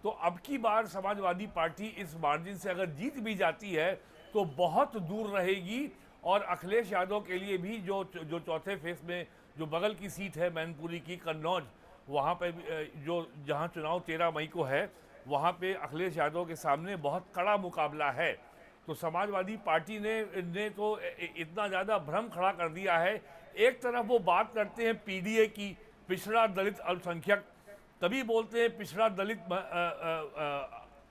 तो अब की बार समाजवादी पार्टी इस मार्जिन से अगर जीत भी जाती है तो बहुत दूर रहेगी, और अखिलेश यादव के लिए भी जो चौथे फेस में जो बगल की सीट है मैनपुरी की, कन्नौज, वहाँ पे जहाँ चुनाव 13 मई को है, वहाँ पे अखिलेश यादव के सामने बहुत कड़ा मुकाबला है। तो समाजवादी पार्टी ने तो इतना ज़्यादा भ्रम खड़ा कर दिया है। एक तरफ वो बात करते हैं पीडीए की, पिछड़ा दलित अल्पसंख्यक, कभी बोलते हैं पिछड़ा दलित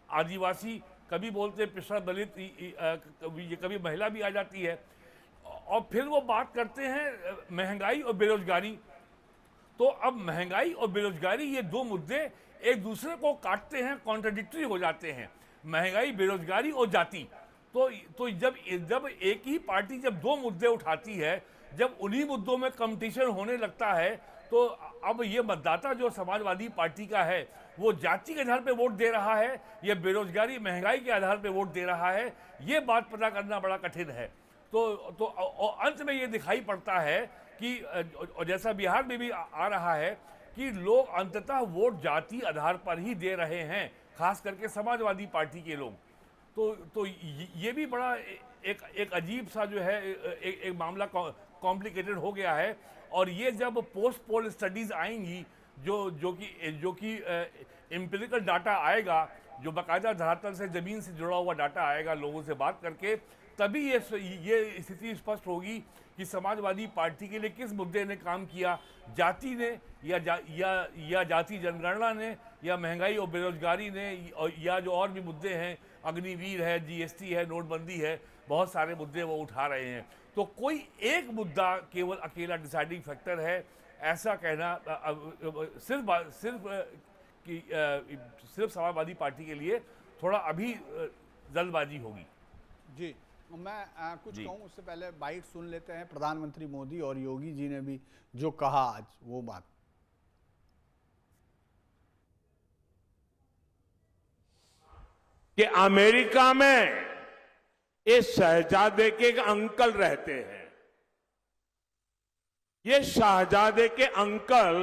आदिवासी, कभी बोलते हैं पिछड़ा दलित, कभी महिला भी आ जाती है, और फिर वो बात करते हैं महंगाई और बेरोजगारी। तो अब महंगाई और बेरोजगारी, ये दो मुद्दे एक दूसरे को काटते हैं, कॉन्ट्राडिक्टरी हो जाते हैं, महंगाई, बेरोजगारी और जाति। तो जब एक ही पार्टी जब दो मुद्दे उठाती है, जब उन्हीं मुद्दों में कंपटीशन होने लगता है, तो अब ये मतदाता जो समाजवादी पार्टी का है वो जाति के आधार पे वोट दे रहा है या बेरोजगारी महंगाई के आधार पे वोट दे रहा है, ये बात पता करना बड़ा कठिन है। तो अंत में ये दिखाई पड़ता है कि और जैसा बिहार में भी आ रहा है कि लोग अंततः वोट जाति आधार पर ही दे रहे हैं, खास करके समाजवादी पार्टी के लोग। तो ये भी बड़ा एक अजीब सा जो है एक मामला कॉम्प्लिकेटेड हो गया है। और ये जब पोस्ट पोल स्टडीज आएंगी, जो कि एम्पिरिकल डाटा आएगा, जो बाकायदा धरातल से ज़मीन से जुड़ा हुआ डाटा आएगा लोगों से बात करके, तभी ये स्थिति स्पष्ट होगी कि समाजवादी पार्टी के लिए किस मुद्दे ने काम किया, जाति ने या जाति जनगणना ने, या महंगाई और बेरोजगारी ने, या जो और भी मुद्दे हैं, अग्निवीर है, जीएसटी है, नोटबंदी है, बहुत सारे मुद्दे वो उठा रहे हैं। तो कोई एक मुद्दा केवल अकेला डिसाइडिंग फैक्टर है, ऐसा कहना सिर्फ समाजवादी पार्टी के लिए थोड़ा अभी जल्दबाजी होगी। जी, मैं कुछ कहूँ उससे पहले बाइट सुन लेते हैं। प्रधानमंत्री मोदी और योगी जी ने भी जो कहा आज, वो बात। कि अमेरिका में इस शहजादे के एक अंकल रहते हैं। ये शहजादे के अंकल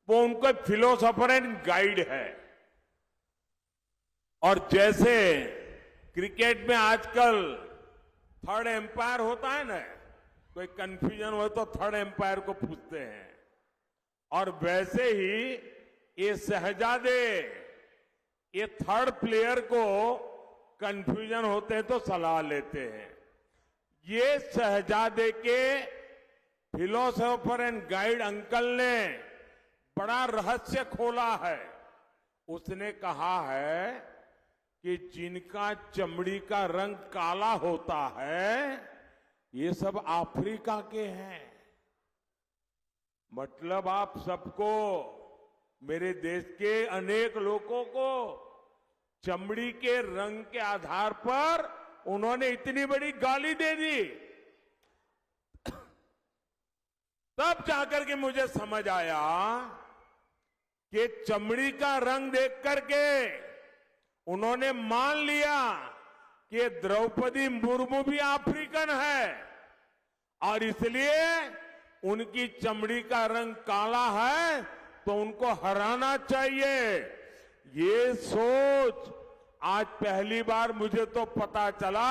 वो उनको फिलोसोफर एंड गाइड है। और जैसे क्रिकेट में आजकल थर्ड एम्पायर होता है ना, कोई कंफ्यूजन हो तो थर्ड एम्पायर को पूछते हैं, और वैसे ही ये शहजादे ये थर्ड प्लेयर को कंफ्यूजन होते हैं तो सलाह लेते हैं। ये शहजादे के फिलोसोफर एंड गाइड अंकल ने बड़ा रहस्य खोला है। उसने कहा है कि जिनका चमड़ी का रंग काला होता है ये सब अफ्रीका के हैं। मतलब आप सबको, मेरे देश के अनेक लोगों को चमड़ी के रंग के आधार पर उन्होंने इतनी बड़ी गाली दे दी। तब जाकर के मुझे समझ आया कि चमड़ी का रंग देख करके उन्होंने मान लिया कि द्रौपदी मुर्मू भी अफ्रीकन है, और इसलिए उनकी चमड़ी का रंग काला है तो उनको हराना चाहिए। ये सोच आज पहली बार मुझे तो पता चला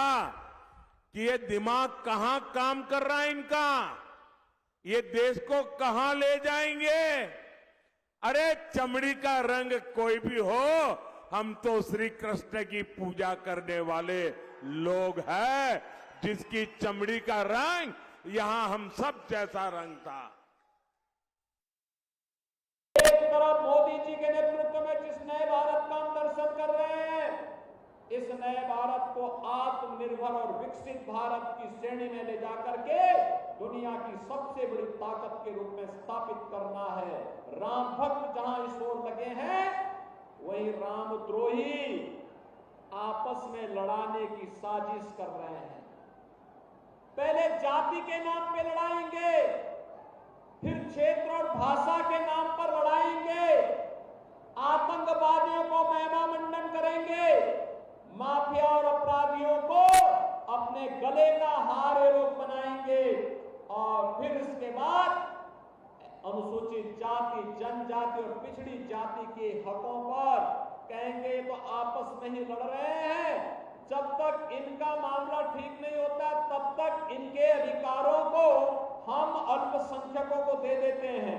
कि ये दिमाग कहां काम कर रहा है इनका, ये देश को कहां ले जाएंगे। अरे चमड़ी का रंग कोई भी हो, हम तो श्री कृष्ण की पूजा करने वाले लोग हैं, जिसकी चमड़ी का रंग यहां हम सब जैसा रंग था। एक तरफ मोदी जी के नेतृत्व में जिस नए भारत का हम दर्शन कर रहे हैं, इस नए भारत को आत्मनिर्भर और विकसित भारत की श्रेणी में ले जाकर के दुनिया की सबसे बड़ी ताकत के रूप में स्थापित करना है। राम भक्त जहां इस ओर लगे हैं, वही रामद्रोही आपस में लड़ाने की साजिश कर रहे हैं। पहले जाति के नाम पे लड़ाएंगे, फिर क्षेत्र और भाषा के नाम पर लड़ाएंगे, आतंकवादियों को महिमा मंडन करेंगे, माफिया और अपराधियों को अपने गले का हार एरोप बनाएंगे, और फिर इसके बाद अनुसूचित जाति, जनजाति और पिछड़ी जाति के हकों पर कहेंगे तो आपस में ही लड़ रहे हैं। जब तक इनका मामला ठीक नहीं होता, तब तक इनके अधिकारों को हम अल्पसंख्यकों को दे देते हैं।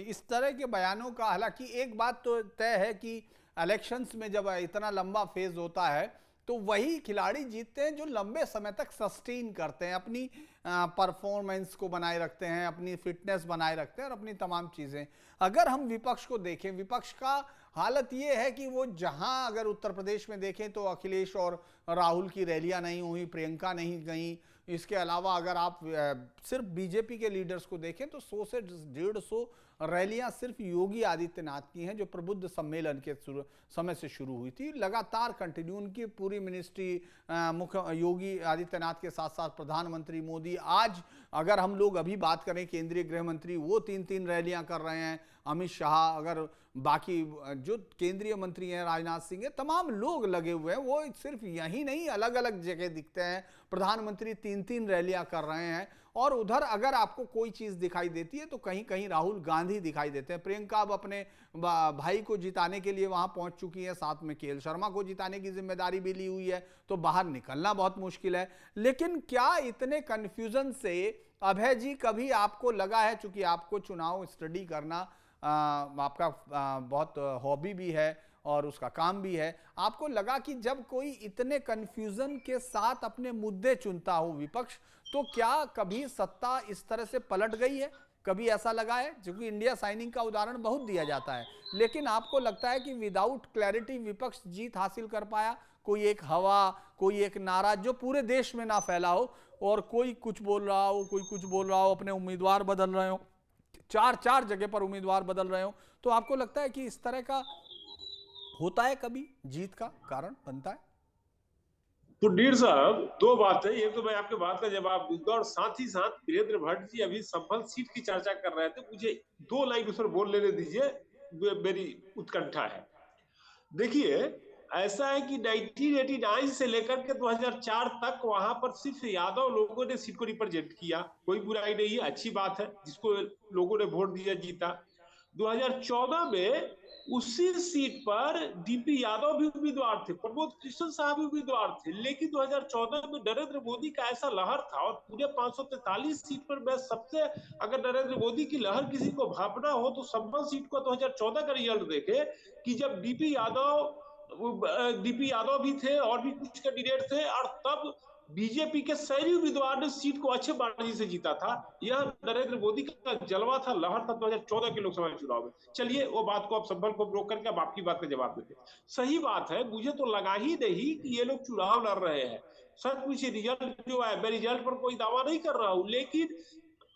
इस तरह के बयानों का, हालांकि एक बात तो तय है कि इलेक्शंस में जब इतना लंबा फेज होता है तो वही खिलाड़ी जीतते हैं जो लंबे समय तक सस्टेन करते हैं, अपनी परफॉर्मेंस को बनाए रखते हैं, अपनी फिटनेस बनाए रखते हैं और अपनी तमाम चीज़ें। अगर हम विपक्ष को देखें, विपक्ष का हालत ये है कि वो जहां, अगर उत्तर प्रदेश में देखें तो अखिलेश और राहुल की रैलियां नहीं हुई, प्रियंका नहीं गई। इसके अलावा अगर आप सिर्फ बीजेपी के लीडर्स को देखें तो 100 से 150 रैलियां सिर्फ योगी आदित्यनाथ की हैं, जो प्रबुद्ध सम्मेलन के समय से शुरू हुई थी, लगातार कंटिन्यू। उनकी पूरी मिनिस्ट्री मुख्य योगी आदित्यनाथ के साथ साथ प्रधानमंत्री मोदी, आज अगर हम लोग अभी बात करें केंद्रीय गृह मंत्री, वो 3-3 रैलियां कर रहे हैं, अमित शाह, अगर बाकी जो केंद्रीय मंत्री हैं, राजनाथ सिंह है, तमाम लोग लगे हुए हैं। वो सिर्फ यही नहीं, अलग अलग जगह दिखते हैं। प्रधानमंत्री 3-3 रैलियां कर रहे हैं। और उधर अगर आपको कोई चीज दिखाई देती है तो कहीं कहीं राहुल गांधी दिखाई देते हैं। प्रियंका अब अपने भाई को जिताने के लिए वहां पहुंच चुकी है, साथ में केएल शर्मा को जिताने की जिम्मेदारी भी ली हुई है, तो बाहर निकलना बहुत मुश्किल है। लेकिन क्या इतने कंफ्यूजन से, अभय जी, कभी आपको लगा है, चूंकि आपको चुनाव स्टडी करना आपका बहुत हॉबी भी है और उसका काम भी है, आपको लगा कि जब कोई इतने कंफ्यूजन के साथ अपने मुद्दे चुनता हो विपक्ष, तो क्या कभी सत्ता इस तरह से पलट गई है? कभी ऐसा लगा है? क्योंकि इंडिया साइनिंग का उदाहरण बहुत दिया जाता है, लेकिन आपको लगता है कि विदाउट क्लैरिटी विपक्ष जीत हासिल कर पाया? कोई एक हवा, कोई एक नारा जो पूरे देश में ना फैला हो, और कोई कुछ बोल रहा हो, कोई कुछ बोल रहा हो, अपने उम्मीदवार बदल रहे हो, 4 जगह पर उम्मीदवार बदल रहे हो, तो आपको लगता है कि इस तरह का होता है, कभी जीत का कारण बनता है? पुडीर साहब, दो बातें। एक तो मैं आपके बात का जवाब दूंगा, और साथ ही साथ वीरेंद्र भट्ट जी अभी संभल सीट की चर्चा कर रहे थे, मुझे 2 लाइन उस पर बोल लेने दीजिए, मेरी उत्कंठा है। देखिए, ऐसा है कि 1989 से लेकर के 2004 तक वहां पर सिर्फ यादव लोगों ने सीट को रिप्रेजेंट किया। कोई बुराई नहीं है, अच्छी बात है, जिसको लोगों ने वोट दिया जीता। 2014 में उसी सीट पर डीपी यादव भी उम्मीदवार थे, प्रमोद कृष्ण साहब भी उम्मीदवार थे, लेकिन 2014 में नरेंद्र मोदी का ऐसा लहर था, और पूरे 543 सीट पर मैं सबसे, अगर नरेंद्र मोदी की लहर किसी को भापना हो तो संभल सीट को 2014 का रिजल्ट देखे, कि जब डीपी यादव भी थे और भी कुछ कैंडिडेट थे, और तब बीजेपी के सैनी उम्मीदवार ने सीट को अच्छे मार्जिन से जीता था। यह नरेंद्र मोदी का जलवा था, लहर था 2014 के लोकसभा चुनाव में। चलिए, वो बात को आप संभल को रोक करके अब आपकी बात का जवाब देते हैं। सही बात है, मुझे तो लगा ही नहीं कि ये लोग चुनाव लड़ रहे हैं। सचमुच रिजल्ट जो है, मैं रिजल्ट पर कोई दावा नहीं कर रहा हूं, लेकिन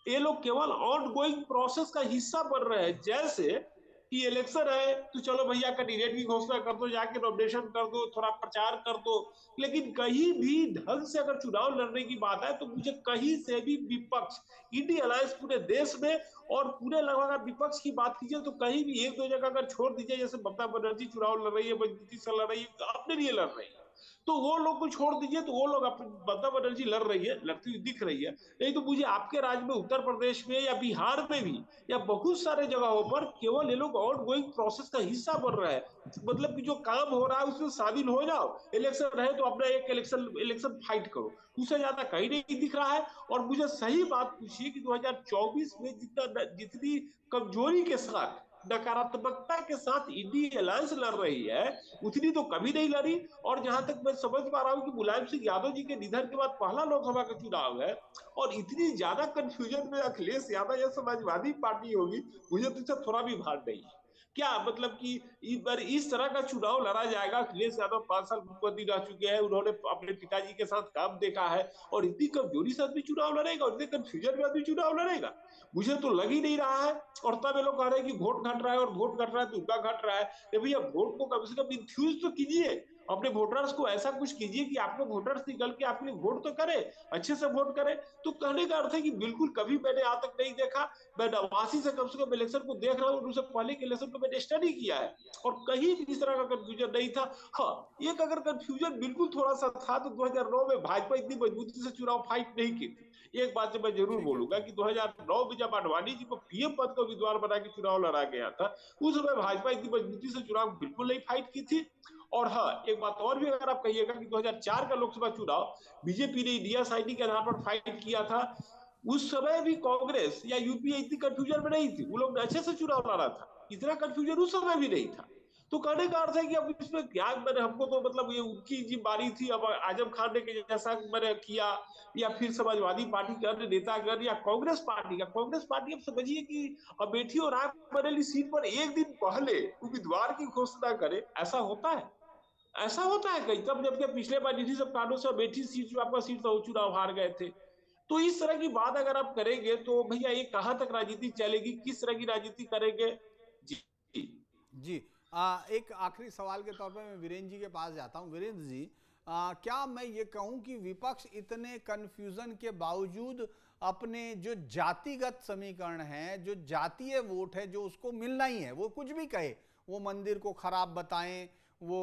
ये लोग केवल ऑन गोइंग प्रोसेस का हिस्सा बन रहे हैं। जैसे कि इलेक्शन है तो चलो भैया कैंडिडेट की घोषणा कर दो, जाके नॉमिनेशन कर दो, थोड़ा प्रचार कर दो, लेकिन कहीं भी ढंग से अगर चुनाव लड़ने की बात है तो मुझे कहीं से भी विपक्ष, इंडिया अलायंस पूरे देश में और पूरे लगभग विपक्ष की बात कीजिए तो कहीं भी 1-2 जगह अगर छोड़ दीजिए, जैसे ममता बनर्जी चुनाव लड़ रही है, मजबूती से लड़ रही है, अपने लिए लड़ रही है, तो वो लोग को छोड़ दीजिए, तो वो लोग अपनी ममता बनर्जी लड़ रही है, लड़ती हुई दिख रही है। नहीं तो मुझे आपके राज्य में, उत्तर प्रदेश में या बिहार में भी, या बहुत सारे जगहों पर केवल ये लोग आउट गोइंग प्रोसेस का हिस्सा बन रहा है। मतलब कि जो काम हो रहा है उसमें शामिल हो जाओ, इलेक्शन रहे तो अपना एक इलेक्शन फाइट करो, उससे ज्यादा कहीं नहीं दिख रहा है। और मुझे सही बात पूछिए कि 2024 में जितनी कमजोरी के साथ, नकारात्मकता के साथ इंडिया अलायंस लड़ रही है, उतनी तो कभी नहीं लड़ी। और जहां तक मैं समझ पा रहा हूं कि मुलायम सिंह यादव जी के निधन के बाद पहला लोकसभा का चुनाव है, और इतनी ज्यादा कंफ्यूजन में अखिलेश यादव या समाजवादी पार्टी होगी, मुझे तो इससे थोड़ा भी भान नहीं है। क्या मतलब कि इस तरह का चुनाव लड़ा जाएगा? अखिलेश यादव 5 साल मुख्यमंत्री रह चुके हैं, उन्होंने अपने पिताजी के साथ काम देखा है, और इतनी कमजोरी से आदमी चुनाव लड़ेगा, और इतने कंफ्यूजन में आदमी चुनाव लड़ेगा? मुझे तो लग ही नहीं रहा है। और तब ये लोग कह रहे हैं कि वोट घट रहा है, और वोट घट रहा है तो उनका घट रहा है। भैया वोट को कम से कम इंफ्यूज तो कीजिए, अपने वोटर्स को ऐसा कुछ कीजिए कि आपके वोटर्स निकल के आपके लिए वोट तो करे, अच्छे से वोट करे। तो कहने का अर्थ है कि बिल्कुल कभी मैंने आज तक नहीं देखा। मैं 89 से कम इलेक्शन को देख रहा हूँ, और उससे पहले के इलेक्शन को मैंने स्टडी किया है, और कहीं भी इस तरह का कंफ्यूजन नहीं था। हाँ, एक अगर कंफ्यूजन बिल्कुल थोड़ा सा था तो 2009 में भाजपा इतनी मजबूती से चुनाव फाइट नहीं की थी। एक बात जो मैं जरूर बोलूंगा कि 2009 में जब आडवाणी जी को पीएम पद को उम्मीदवार बना के चुनाव लड़ा गया था, उस समय भाजपा इतनी मजबूती से चुनाव बिल्कुल नहीं फाइट की थी। और हाँ, एक बात और भी अगर आप कहिएगा कि 2004 का लोकसभा चुनाव बीजेपी ने इंडिया आईडी के आधार पर फाइट किया था, उस समय भी कांग्रेस या यूपीए इतनी कंफ्यूजन में नहीं थी, वो लोग अच्छे से चुनाव लड़ा था, इतना कंफ्यूजन उस समय भी नहीं था। तो कहने का अर्थ है कि अब इसमें क्या, मैंने हमको तो मतलब ये उनकी जिम्मेदारी थी, अब आजम खान ने जैसा मैंने किया, या फिर समाजवादी पार्टी के अन्य नेतागण, या कांग्रेस पार्टी अब समझिए कि अमेठी और रायबरेली सीट पर एक दिन पहले उम्मीदवार की घोषणा करे, ऐसा होता है? ऐसा होता है कहीं? तब जबकि पिछले बार नीतीश कांडो से अमेठी सीट जो आपका सीट था वो चुनाव हार गए थे। तो इस तरह की बात अगर आप करेंगे तो भैया ये कहां तक राजनीति चलेगी, किस तरह की राजनीति करेंगे? जी जी। एक आखिरी सवाल के तौर पर मैं वीरेंद्र जी के पास जाता हूं। वीरेंद्र जी, क्या मैं ये कहूं कि विपक्ष इतने कन्फ्यूजन के बावजूद अपने जो जातिगत समीकरण हैं, जो जातीय वोट है, जो उसको मिलना ही है, वो कुछ भी कहे, वो मंदिर को खराब बताएं, वो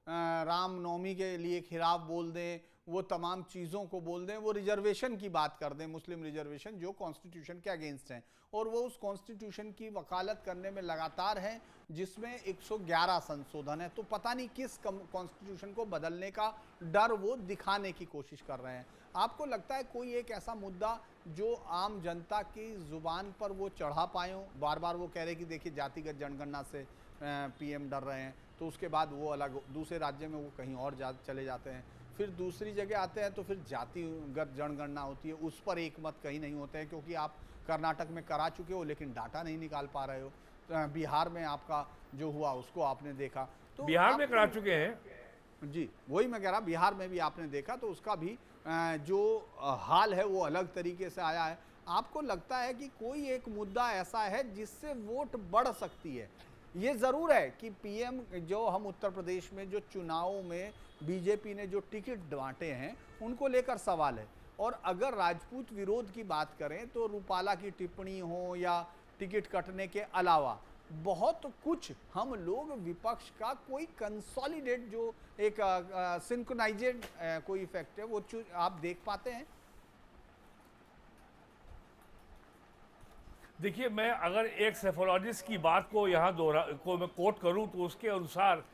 रामनवमी के लिए खिलाफ बोल दें, वो तमाम चीज़ों को बोल दें, वो रिजर्वेशन की बात कर दें, मुस्लिम रिजर्वेशन जो कॉन्स्टिट्यूशन के अगेंस्ट हैं, और वो उस कॉन्स्टिट्यूशन की वकालत करने में लगातार हैं जिसमें 111 संशोधन है। तो पता नहीं किस कॉन्स्टिट्यूशन को बदलने का डर वो दिखाने की कोशिश कर रहे हैं। आपको लगता है कोई एक ऐसा मुद्दा जो आम जनता की जुबान पर वो चढ़ा पाए हो? बार बार वो कह रहे हैं कि देखिए जातिगत जनगणना से पीएम डर रहे हैं, तो उसके बाद वो अलग दूसरे राज्य में वो कहीं और चले जाते हैं, फिर दूसरी जगह आते हैं तो फिर जातिगत जनगणना होती है, उस पर एक मत कहीं नहीं होते हैं, क्योंकि आप कर्नाटक में करा चुके हो लेकिन डाटा नहीं निकाल पा रहे हो। बिहार में आपका जो हुआ उसको आपने देखा, तो बिहार में करा चुके हैं। जी, वही मैं कह रहा, बिहार में भी आपने देखा, तो उसका भी जो हाल है वो अलग तरीके से आया है। आपको लगता है कि कोई एक मुद्दा ऐसा है जिससे वोट बढ़ सकती है? ये ज़रूर है कि पीएम, जो हम उत्तर प्रदेश में जो चुनावों में बीजेपी ने जो टिकट बांटे हैं उनको लेकर सवाल है, और अगर राजपूत विरोध की बात करें तो रूपाला की टिप्पणी हो या टिकट कटने के अलावा बहुत कुछ हम लोग विपक्ष का कोई कंसोलिडेट जो एक सिंक्रोनाइजेड कोई इफेक्ट है वो आप देख पाते हैं? देखिए, मैं अगर एक सेफोलॉजिस्ट की बात को यहाँ मैं कोट करूँ तो उसके अनुसार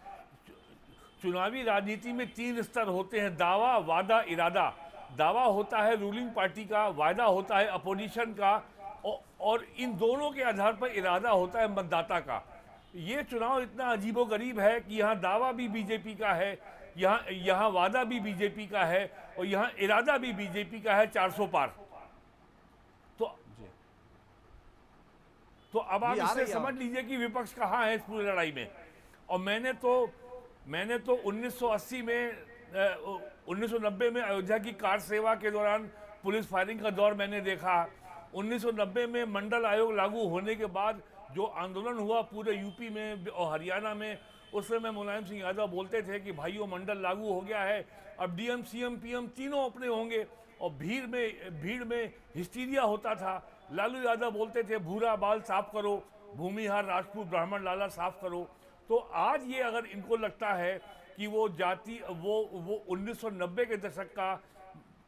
चुनावी राजनीति में 3 स्तर होते हैं: दावा, वादा, इरादा। दावा होता है रूलिंग पार्टी का, वादा होता है अपोजिशन का, और इन दोनों के आधार पर इरादा होता है मतदाता का। ये चुनाव इतना अजीबोगरीब है कि यहाँ दावा भी बीजेपी का है, यहाँ वादा भी बीजेपी का है, और यहाँ इरादा भी बीजेपी का है 400 पार। तो अब आप इससे समझ लीजिए कि विपक्ष कहाँ है इस पूरी लड़ाई में। और मैंने तो 1980 में 1990 में अयोध्या की कार सेवा के दौरान पुलिस फायरिंग का दौर मैंने देखा। 1990 में मंडल आयोग लागू होने के बाद जो आंदोलन हुआ पूरे यूपी में और हरियाणा में, उस समय मुलायम सिंह यादव बोलते थे कि भाइयों मंडल लागू हो गया है, अब डीएम सीएम पीएम तीनों अपने होंगे, और भीड़ में हिस्टीरिया होता था। लालू यादव बोलते थे भूरा बाल साफ करो, भूमिहार राजपूत ब्राह्मण लाला साफ करो। तो आज ये अगर इनको लगता है कि वो जाति वो 1990 के दशक का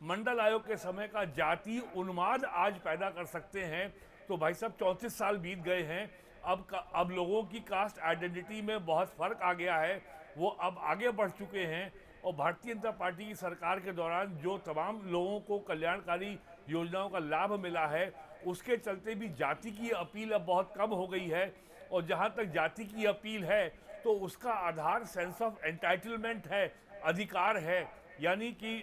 मंडल आयोग के समय का जाति उन्माद आज पैदा कर सकते हैं, तो भाई साहब 34 साल बीत गए हैं। अब लोगों की कास्ट आइडेंटिटी में बहुत फ़र्क आ गया है, वो अब आगे बढ़ चुके हैं। और भारतीय जनता पार्टी की सरकार के दौरान जो तमाम लोगों को कल्याणकारी योजनाओं का लाभ मिला है, उसके चलते भी जाति की अपील अब बहुत कम हो गई है। और जहाँ तक जाति की अपील है तो उसका आधार सेंस ऑफ एंटाइटलमेंट है, अधिकार है। यानी कि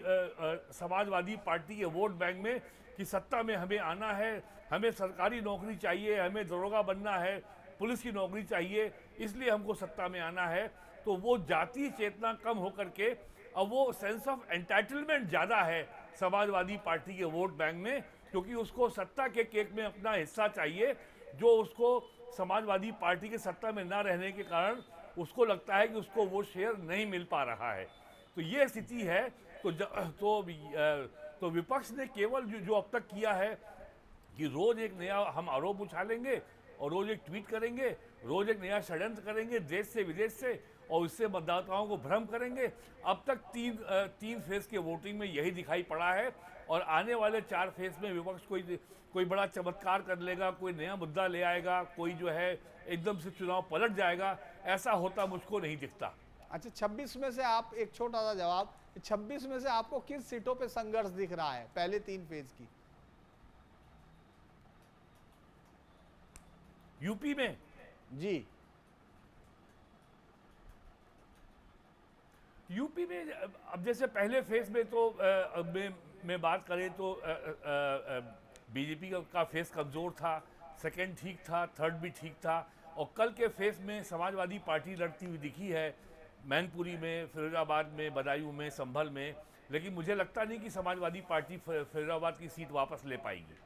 समाजवादी पार्टी के वोट बैंक में कि सत्ता में हमें आना है, हमें सरकारी नौकरी चाहिए, हमें दरोगा बनना है, पुलिस की नौकरी चाहिए, इसलिए हमको सत्ता में आना है। तो वो जातीय चेतना कम होकर के अब वो सेंस ऑफ एंटाइटलमेंट ज़्यादा है समाजवादी पार्टी के वोट बैंक में, क्योंकि उसको सत्ता के केक में अपना हिस्सा चाहिए, जो उसको समाजवादी पार्टी के सत्ता में ना रहने के कारण उसको लगता है कि उसको वो शेयर नहीं मिल पा रहा है। तो ये स्थिति है। तो विपक्ष ने केवल जो अब तक किया है कि रोज एक नया हम आरोप उछालेंगे और रोज एक ट्वीट करेंगे, रोज एक नया षड्यंत्र करेंगे देश से विदेश से, और इससे मतदाताओं को भ्रम करेंगे। अब तक तीन फेज के वोटिंग में यही दिखाई पड़ा है, और आने वाले 4 फेज में विपक्ष कोई बड़ा चमत्कार कर लेगा, कोई नया मुद्दा ले आएगा, कोई जो है एकदम से चुनाव पलट जाएगा, ऐसा होता मुझको नहीं दिखता। अच्छा, 26 में से आप एक छोटा सा जवाब, 26 में से आपको किस सीटों पे संघर्ष दिख रहा है पहले 3 फेज की? यूपी में जी, यूपी में अब जैसे पहले फेज में तो मैं बात करें तो बीजेपी का फेस कमज़ोर था, सेकंड ठीक था, थर्ड भी ठीक था, और कल के फेस में समाजवादी पार्टी लड़ती हुई दिखी है मैनपुरी में, फिरोजाबाद में, बदायूं में, संभल में। लेकिन मुझे लगता नहीं कि समाजवादी पार्टी फिरोजाबाद की सीट वापस ले पाएगी।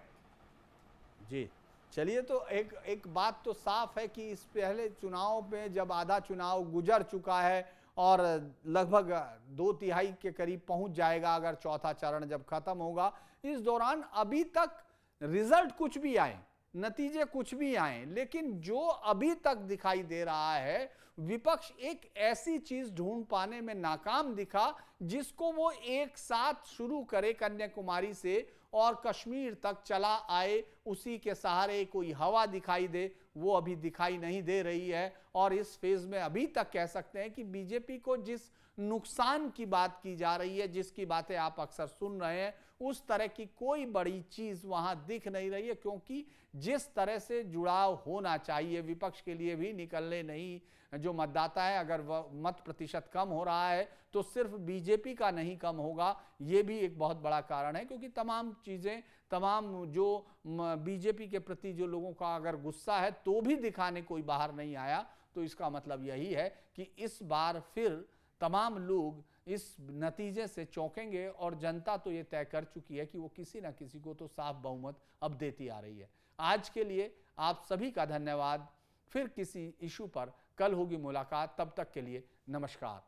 जी चलिए, तो एक बात तो साफ है कि इस पहले चुनाव में जब आधा चुनाव गुजर चुका है और लगभग 2/3 के करीब पहुंच जाएगा अगर चौथा चरण जब खत्म होगा, इस दौरान अभी तक रिजल्ट कुछ भी आए, नतीजे कुछ भी आए, लेकिन जो अभी तक दिखाई दे रहा है, विपक्ष एक ऐसी चीज ढूंढ पाने में नाकाम दिखा जिसको वो एक साथ शुरू करे कन्याकुमारी से और कश्मीर तक चला आए, उसी के सहारे कोई हवा दिखाई दे, वो अभी दिखाई नहीं दे रही है। और इस फेज में अभी तक कह सकते हैं कि बीजेपी को जिस नुकसान की बात की जा रही है, जिसकी बातें आप अक्सर सुन रहे हैं, उस तरह की कोई बड़ी चीज वहां दिख नहीं रही है, क्योंकि जिस तरह से जुड़ाव होना चाहिए विपक्ष के लिए भी निकलने नहीं, जो मतदाता है, अगर वह मत प्रतिशत कम हो रहा है तो सिर्फ बीजेपी का नहीं कम होगा, ये भी एक बहुत बड़ा कारण है। क्योंकि तमाम चीजें, तमाम जो बीजेपी के प्रति जो लोगों का अगर गुस्सा है तो भी दिखाने कोई बाहर नहीं आया, तो इसका मतलब यही है कि इस बार फिर तमाम लोग इस नतीजे से चौंकेंगे, और जनता तो ये तय कर चुकी है कि वो किसी ना किसी को तो साफ बहुमत अब देती आ रही है। आज के लिए आप सभी का धन्यवाद। फिर किसी इशू पर कल होगी मुलाकात, तब तक के लिए नमस्कार।